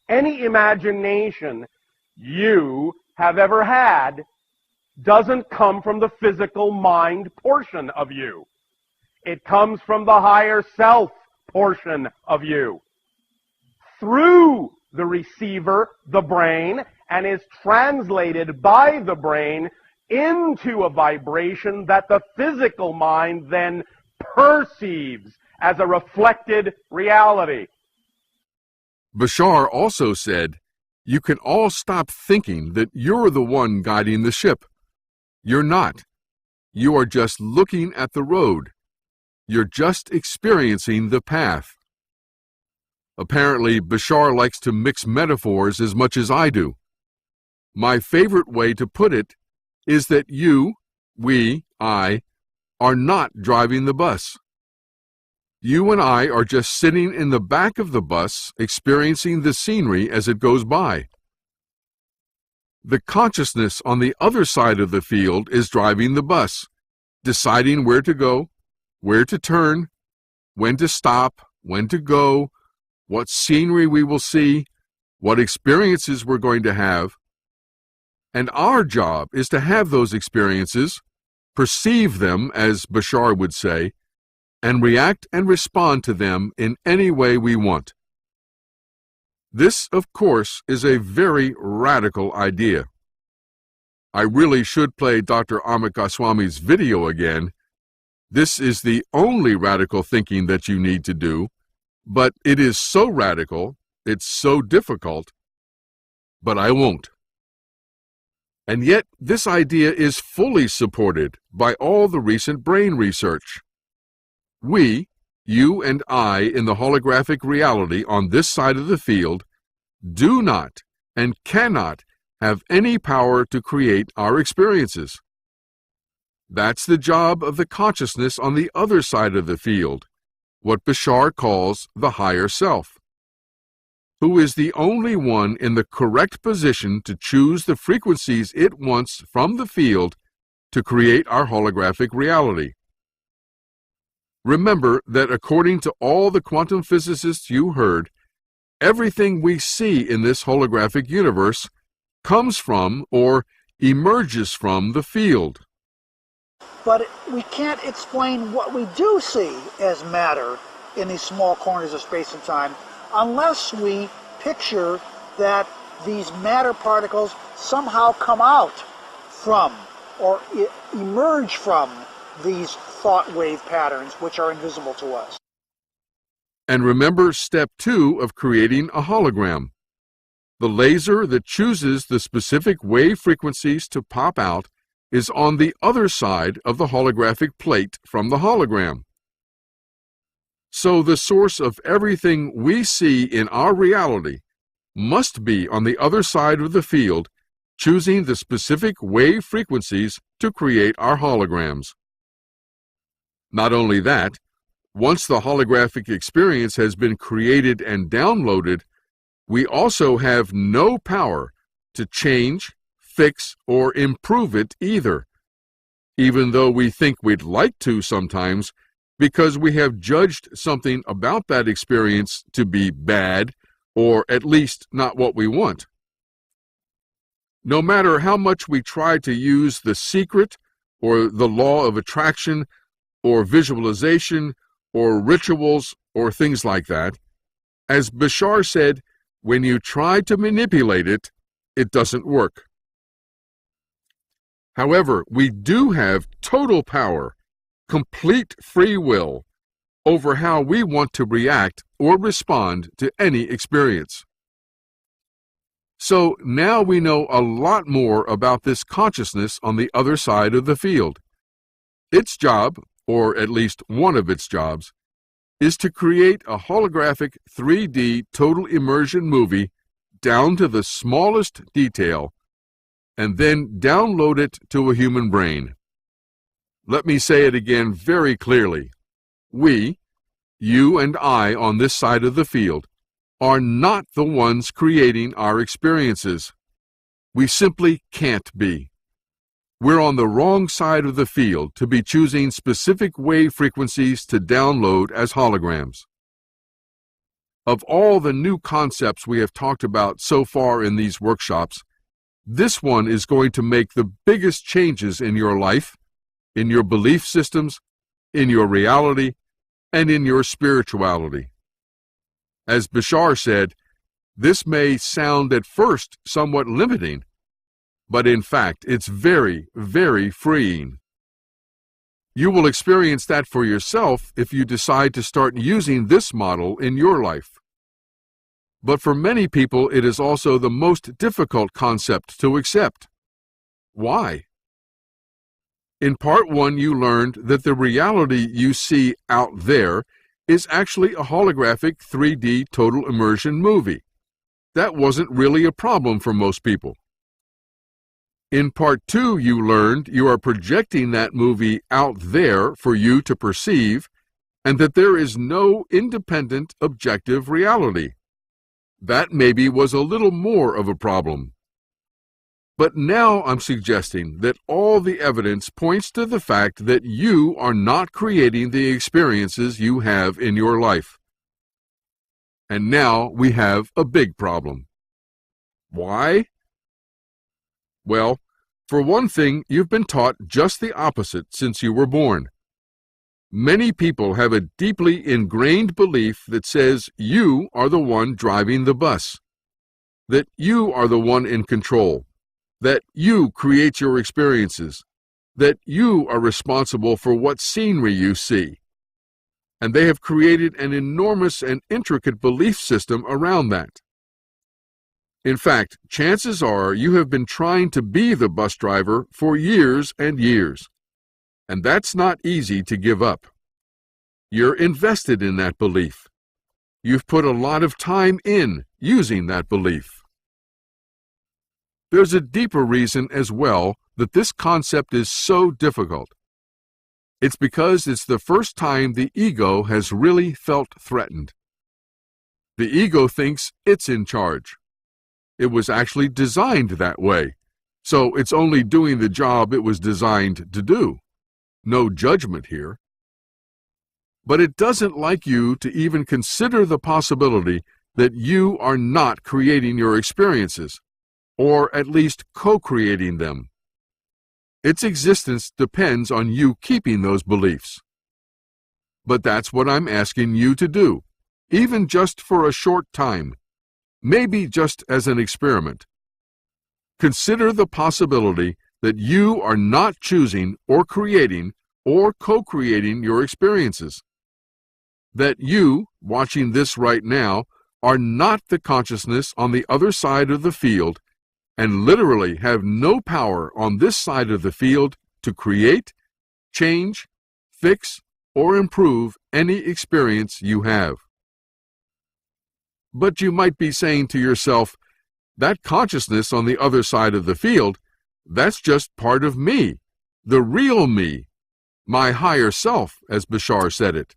[SPEAKER 20] any imagination you have ever had doesn't come from the physical mind portion of you. It comes from the higher self portion of you, through the receiver, the brain, and is translated by the brain into a vibration that the physical mind then perceives as a reflected reality.
[SPEAKER 1] Bashar also said, you can all stop thinking that you're the one guiding the ship. You're not. You are just looking at the road. You're just experiencing the path. Apparently, Bashar likes to mix metaphors as much as I do. My favorite way to put it is that you, we, I, are not driving the bus. You and I are just sitting in the back of the bus, experiencing the scenery as it goes by. The consciousness on the other side of the field is driving the bus, deciding where to go, where to turn, when to stop, when to go, what scenery we will see, what experiences we're going to have. And our job is to have those experiences, perceive them, as Bashar would say, and react and respond to them in any way we want. This, of course, is a very radical idea. I really should play Dr. Amit Goswami's video again. This is the only radical thinking that you need to do, but it is so radical, it's so difficult, but I won't. And yet, this idea is fully supported by all the recent brain research. We, you and I in the holographic reality on this side of the field, do not and cannot have any power to create our experiences. That's the job of the consciousness on the other side of the field, what Bashar calls the higher self, who is the only one in the correct position to choose the frequencies it wants from the field to create our holographic reality. Remember that according to all the quantum physicists you heard, everything we see in this holographic universe comes from or emerges from the field.
[SPEAKER 12] But we can't explain what we do see as matter in these small corners of space and time unless we picture that these matter particles somehow come out from or emerge from these thought wave patterns which are invisible to us.
[SPEAKER 1] And remember step 2 of creating a hologram. The laser that chooses the specific wave frequencies to pop out is on the other side of the holographic plate from the hologram. So the source of everything we see in our reality must be on the other side of the field, choosing the specific wave frequencies to create our holograms. Not only that, once the holographic experience has been created and downloaded, we also have no power to change, fix, or improve it either, even though we think we'd like to sometimes, because we have judged something about that experience to be bad, or at least not what we want. No matter how much we try to use the secret or the law of attraction or visualization or rituals or things like that, as Bashar said, when you try to manipulate it, it doesn't work. However, we do have total power, complete free will, over how we want to react or respond to any experience. So now we know a lot more about this consciousness on the other side of the field. Its job, or at least one of its jobs, is to create a holographic 3D total immersion movie down to the smallest detail and then download it to a human brain. Let me say it again very clearly. We, you and I on this side of the field, are not the ones creating our experiences. We simply can't be. We're on the wrong side of the field to be choosing specific wave frequencies to download as holograms. Of all the new concepts we have talked about so far in these workshops, this one is going to make the biggest changes in your life, in your belief systems, in your reality, and in your spirituality. As Bashar said, this may sound at first somewhat limiting, but in fact, it's very, very freeing. You will experience that for yourself if you decide to start using this model in your life. But for many people, it is also the most difficult concept to accept. Why? In part 1, you learned that the reality you see out there is actually a holographic 3D total immersion movie. That wasn't really a problem for most people. In part 2, you learned you are projecting that movie out there for you to perceive, and that there is no independent, objective reality. That maybe was a little more of a problem. But now I'm suggesting that all the evidence points to the fact that you are not creating the experiences you have in your life. And now we have a big problem. Why? Well, for one thing, you've been taught just the opposite since you were born. Many people have a deeply ingrained belief that says you are the one driving the bus, that you are the one in control, that you create your experiences, that you are responsible for what scenery you see. And they have created an enormous and intricate belief system around that. In fact, chances are you have been trying to be the bus driver for years and years, and that's not easy to give up. You're invested in that belief. You've put a lot of time in using that belief. There's a deeper reason as well that this concept is so difficult. It's because it's the first time the ego has really felt threatened. The ego thinks it's in charge. It was actually designed that way, so it's only doing the job it was designed to do. No judgment here. But it doesn't like you to even consider the possibility that you are not creating your experiences, or at least co-creating them. Its existence depends on you keeping those beliefs. But that's what I'm asking you to do, even just for a short time, maybe just as an experiment. Consider the possibility that you are not choosing or creating or co-creating your experiences. That you, watching this right now, are not the consciousness on the other side of the field and literally have no power on this side of the field to create, change, fix, or improve any experience you have. But you might be saying to yourself, that consciousness on the other side of the field, that's just part of me, the real me, my higher self, as Bashar said it.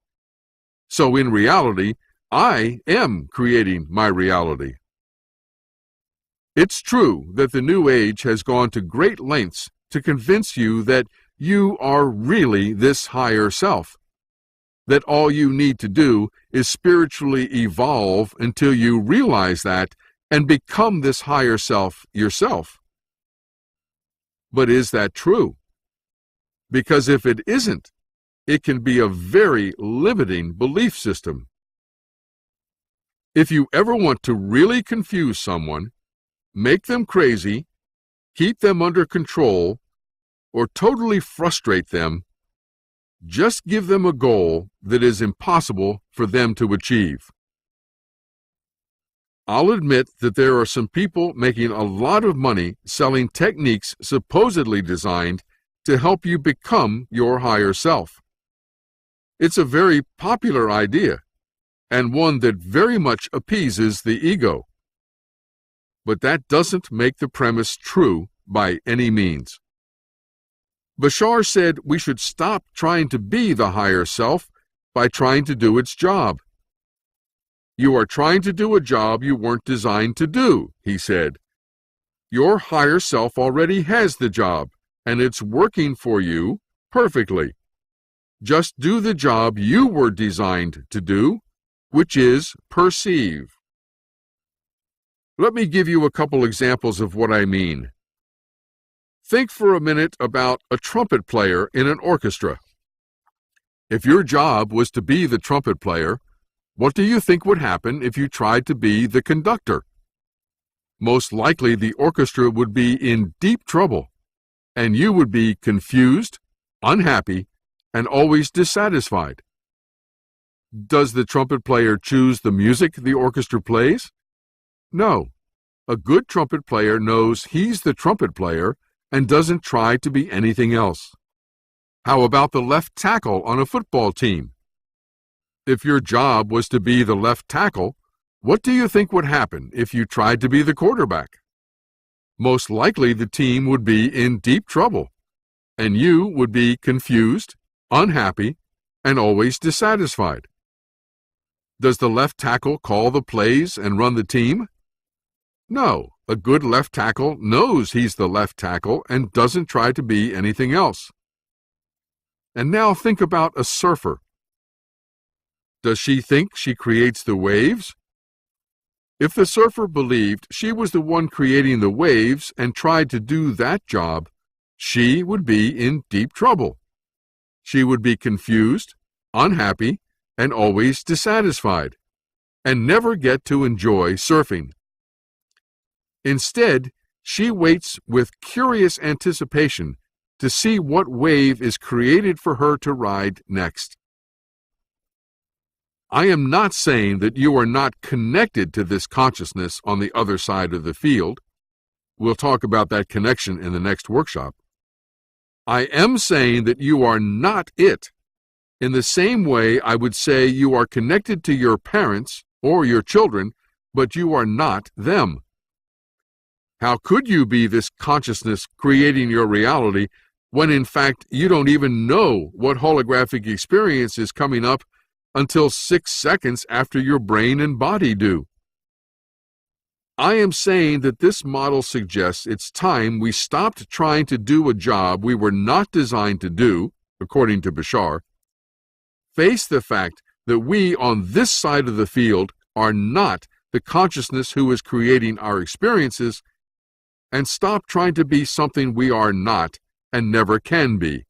[SPEAKER 1] So in reality, I am creating my reality. It's true that the New Age has gone to great lengths to convince you that you are really this higher self, that all you need to do is spiritually evolve until you realize that and become this higher self yourself. But is that true? Because if it isn't, it can be a very limiting belief system. If you ever want to really confuse someone, make them crazy, keep them under control, or totally frustrate them, just give them a goal that is impossible for them to achieve. I'll admit that there are some people making a lot of money selling techniques supposedly designed to help you become your higher self. It's a very popular idea, and one that very much appeases the ego. But that doesn't make the premise true by any means. Bashar said we should stop trying to be the higher self by trying to do its job. You are trying to do a job you weren't designed to do, he said. Your higher self already has the job, and it's working for you perfectly. Just do the job you were designed to do, which is perceive. Let me give you a couple examples of what I mean. Think for a minute about a trumpet player in an orchestra. If your job was to be the trumpet player, what do you think would happen if you tried to be the conductor? Most likely the orchestra would be in deep trouble, and you would be confused, unhappy, and always dissatisfied. Does the trumpet player choose the music the orchestra plays? No. A good trumpet player knows he's the trumpet player and doesn't try to be anything else. How about the left tackle on a football team? If your job was to be the left tackle, what do you think would happen if you tried to be the quarterback? Most likely the team would be in deep trouble, and you would be confused, unhappy, and always dissatisfied. Does the left tackle call the plays and run the team? No, a good left tackle knows he's the left tackle and doesn't try to be anything else. And now think about a surfer. Does she think she creates the waves? If the surfer believed she was the one creating the waves and tried to do that job, she would be in deep trouble. She would be confused, unhappy, and always dissatisfied, and never get to enjoy surfing. Instead, she waits with curious anticipation to see what wave is created for her to ride next. I am not saying that you are not connected to this consciousness on the other side of the field. We'll talk about that connection in the next workshop. I am saying that you are not it. In the same way, I would say you are connected to your parents or your children, but you are not them. How could you be this consciousness creating your reality when in fact you don't even know what holographic experience is coming up until 6 seconds after your brain and body do? I am saying that this model suggests it's time we stopped trying to do a job we were not designed to do, according to Bashar, face the fact that we on this side of the field are not the consciousness who is creating our experiences, and stop trying to be something we are not and never can be.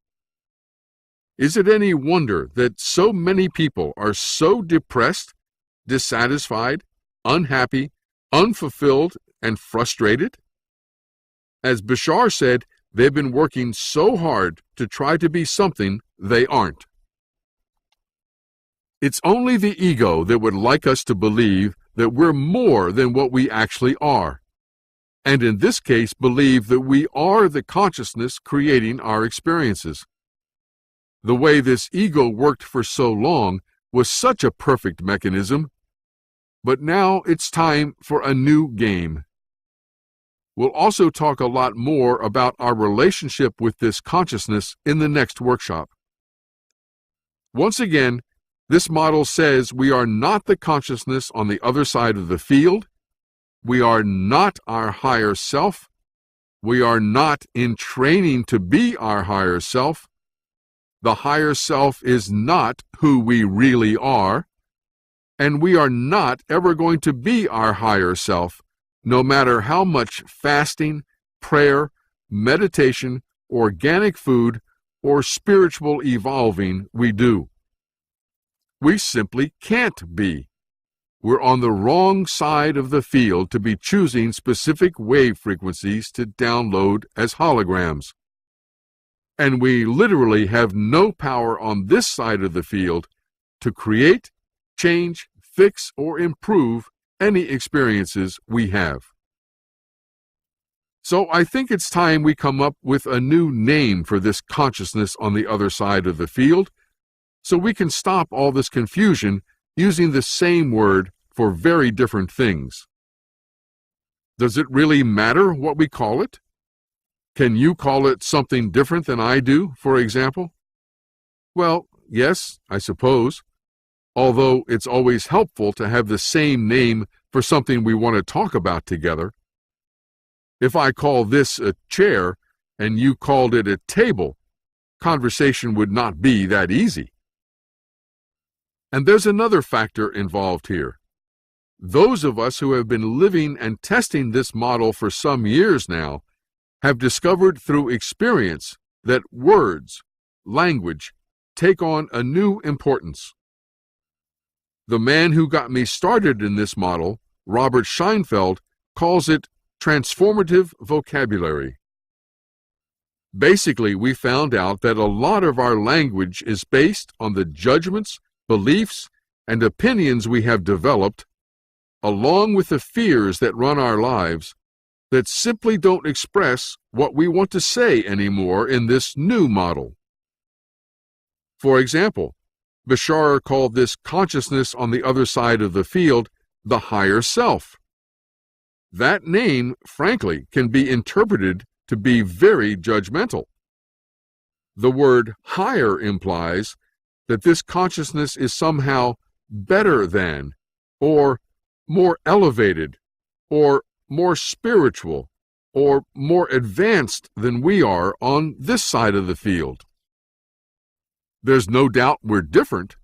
[SPEAKER 1] Is it any wonder that so many people are so depressed, dissatisfied, unhappy, unfulfilled, and frustrated? As Bashar said, they've been working so hard to try to be something they aren't. It's only the ego that would like us to believe that we're more than what we actually are, and in this case believe that we are the consciousness creating our experiences. The way this ego worked for so long was such a perfect mechanism, but now it's time for a new game. We'll also talk a lot more about our relationship with this consciousness in the next workshop. Once again, this model says we are not the consciousness on the other side of the field. We are not our higher self. We are not in training to be our higher self. The higher self is not who we really are, and we are not ever going to be our higher self, no matter how much fasting, prayer, meditation, organic food, or spiritual evolving we do. We simply can't be. We're on the wrong side of the field to be choosing specific wave frequencies to download as holograms. And we literally have no power on this side of the field to create, change, fix, or improve any experiences we have. So I think it's time we come up with a new name for this consciousness on the other side of the field, so we can stop all this confusion using the same word for very different things. Does it really matter what we call it? Can you call it something different than I do, for example? Well, yes, I suppose, although it's always helpful to have the same name for something we want to talk about together. If I call this a chair and you called it a table, conversation would not be that easy. And there's another factor involved here. Those of us who have been living and testing this model for some years now have discovered through experience that words, language, take on a new importance. The man who got me started in this model, Robert Scheinfeld, calls it Transformative Vocabulary. Basically, we found out that a lot of our language is based on the judgments, beliefs, and opinions we have developed, along with the fears that run our lives, that simply don't express what we want to say anymore in this new model. For example, Bashar called this consciousness on the other side of the field the higher self. That name, frankly, can be interpreted to be very judgmental. The word higher implies that this consciousness is somehow better than, or more elevated, or more spiritual, or more advanced than we are on this side of the field. There's no doubt we're different,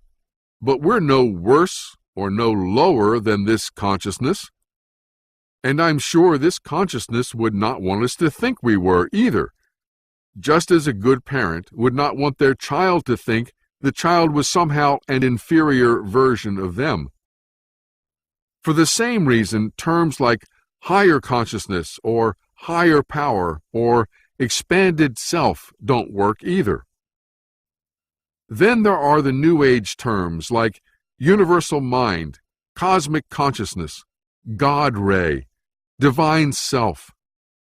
[SPEAKER 1] but we're no worse or no lower than this consciousness. And I'm sure this consciousness would not want us to think we were either, just as a good parent would not want their child to think the child was somehow an inferior version of them. For the same reason, terms like higher consciousness or higher power or expanded self don't work either. Then there are the New Age terms like universal mind, cosmic consciousness, God ray, divine self,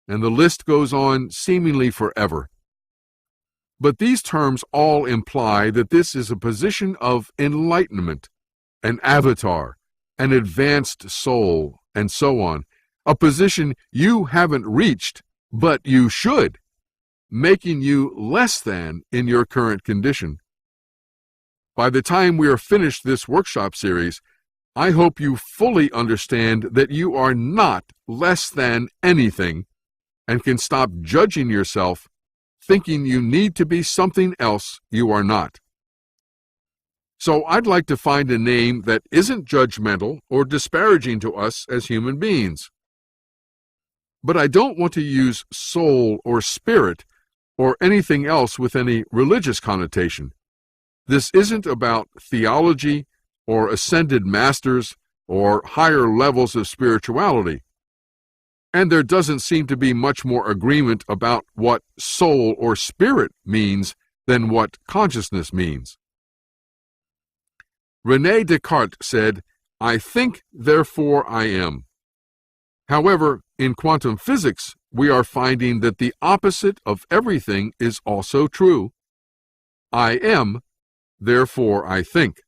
[SPEAKER 1] and the list goes on seemingly forever. But these terms all imply that this is a position of enlightenment, an avatar, an advanced soul, and so on, a position you haven't reached, but you should, making you less than in your current condition. By the time we are finished this workshop series, I hope you fully understand that you are not less than anything and can stop judging yourself, thinking you need to be something else you are not. So I'd like to find a name that isn't judgmental or disparaging to us as human beings. But I don't want to use soul or spirit or anything else with any religious connotation. This isn't about theology or ascended masters or higher levels of spirituality. And there doesn't seem to be much more agreement about what soul or spirit means than what consciousness means. René Descartes said, "I think, therefore I am." However, in quantum physics, we are finding that the opposite of everything is also true. I am, therefore I think.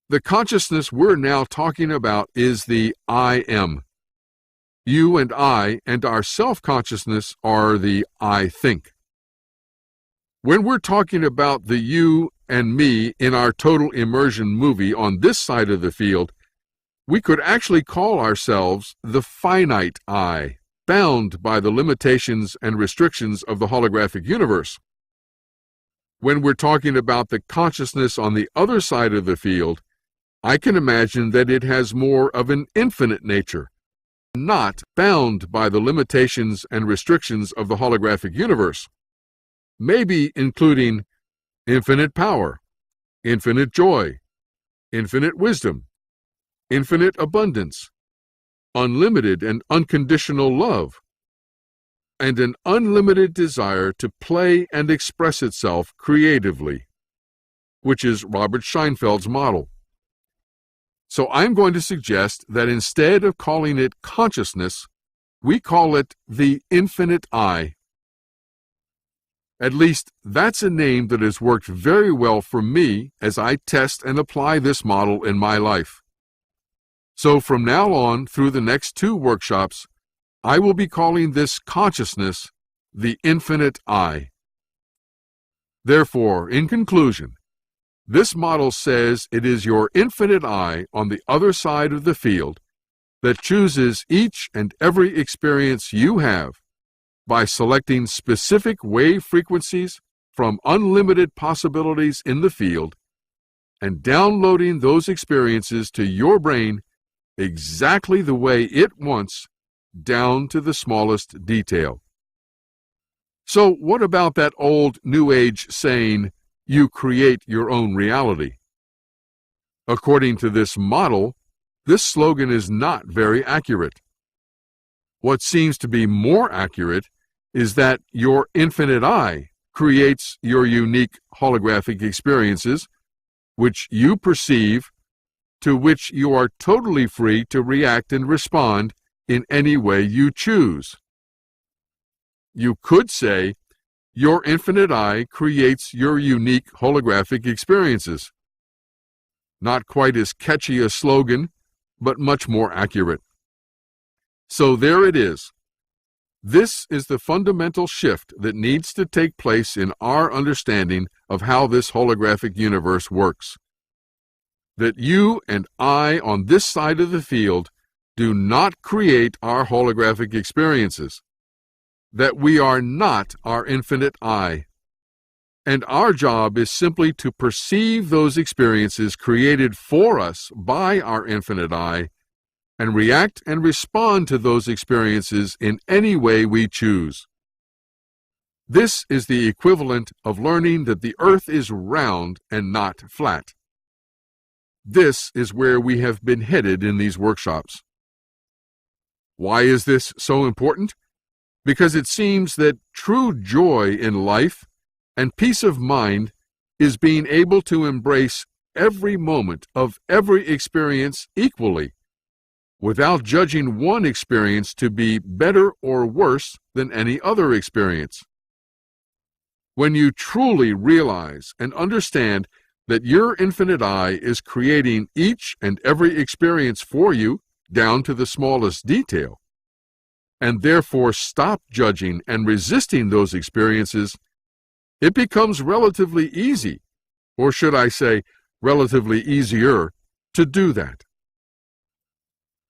[SPEAKER 1] The consciousness we're now talking about is the I am. You and I and our self-consciousness are the I think. When we're talking about the you and me in our total immersion movie on this side of the field, we could actually call ourselves the finite I, bound by the limitations and restrictions of the holographic universe. When we're talking about the consciousness on the other side of the field, I can imagine that it has more of an infinite nature, not bound by the limitations and restrictions of the holographic universe, maybe including infinite power, infinite joy, infinite wisdom, infinite abundance, unlimited and unconditional love, and an unlimited desire to play and express itself creatively, which is Robert Scheinfeld's model. So I'm going to suggest that instead of calling it consciousness, we call it the infinite I. At least that's a name that has worked very well for me as I test and apply this model in my life. So from now on, through the next 2 workshops, I will be calling this consciousness the infinite I. Therefore, in conclusion, this model says it is your infinite I on the other side of the field that chooses each and every experience you have by selecting specific wave frequencies from unlimited possibilities in the field and downloading those experiences to your brain exactly the way it wants, down to the smallest detail. So what about that old New Age saying, you create your own reality? According to this model, this slogan is not very accurate. What seems to be more accurate is that your infinite I creates your unique holographic experiences, which you perceive, to which you are totally free to react and respond in any way you choose. You could say, your infinite I creates your unique holographic experiences. Not quite as catchy a slogan, but much more accurate. So there it is. This is the fundamental shift that needs to take place in our understanding of how this holographic universe works. That you and I on this side of the field do not create our holographic experiences. That we are not our infinite I. And our job is simply to perceive those experiences created for us by our infinite I and react and respond to those experiences in any way we choose. This is the equivalent of learning that the earth is round and not flat. This is where we have been headed in these workshops. Why is this so important? Because it seems that true joy in life and peace of mind is being able to embrace every moment of every experience equally, without judging one experience to be better or worse than any other experience. When you truly realize and understand that your infinite I is creating each and every experience for you down to the smallest detail, and therefore stop judging and resisting those experiences, it becomes relatively easy, or should I say, relatively easier, to do that.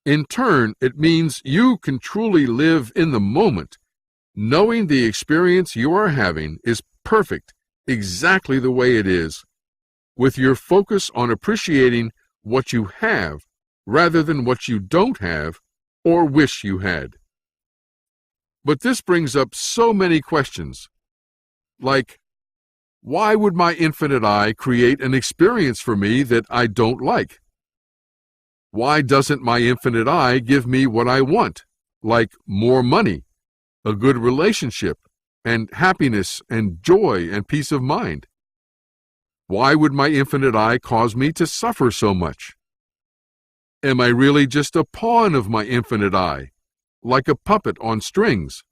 [SPEAKER 1] In turn, it means you can truly live in the moment, knowing the experience you are having is perfect, exactly the way it is, with your focus on appreciating what you have rather than what you don't have or wish you had. But this brings up so many questions, like, why would my infinite I create an experience for me that I don't like? Why doesn't my infinite I give me what I want, like more money, a good relationship, and happiness and joy and peace of mind? Why would my infinite I cause me to suffer so much? Am I really just a pawn of my infinite I, like a puppet on strings?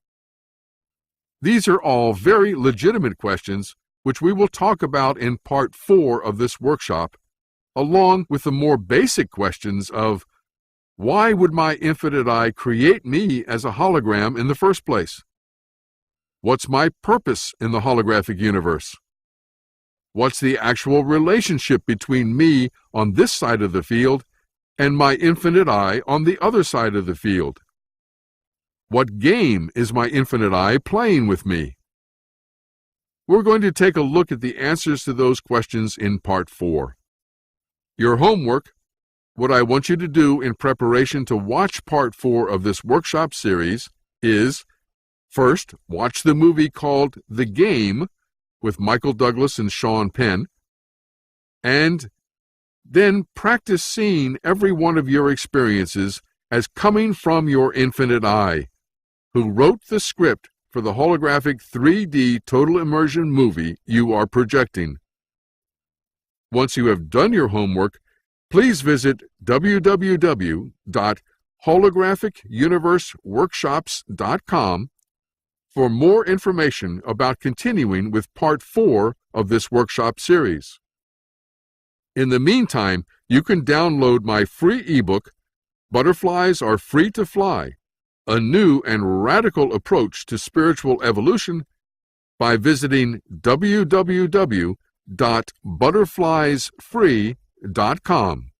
[SPEAKER 1] These are all very legitimate questions which we will talk about in Part 4 of this workshop, along with the more basic questions of, why would my infinite I create me as a hologram in the first place? What's my purpose in the holographic universe? What's the actual relationship between me on this side of the field and my infinite I on the other side of the field? What game is my infinite I playing with me? We're going to take a look at the answers to those questions in Part 4. Your homework, what I want you to do in preparation to watch Part 4 of this workshop series is, first, watch the movie called The Game with Michael Douglas and Sean Penn, and then practice seeing every one of your experiences as coming from your infinite I, who wrote the script for the holographic 3D total immersion movie you are projecting. Once you have done your homework, please visit www.holographicuniverseworkshops.com for more information about continuing with Part 4 of this workshop series. In the meantime, you can download my free ebook, Butterflies Are Free to Fly, a new and radical approach to spiritual evolution, by visiting www.butterfliesfree.com.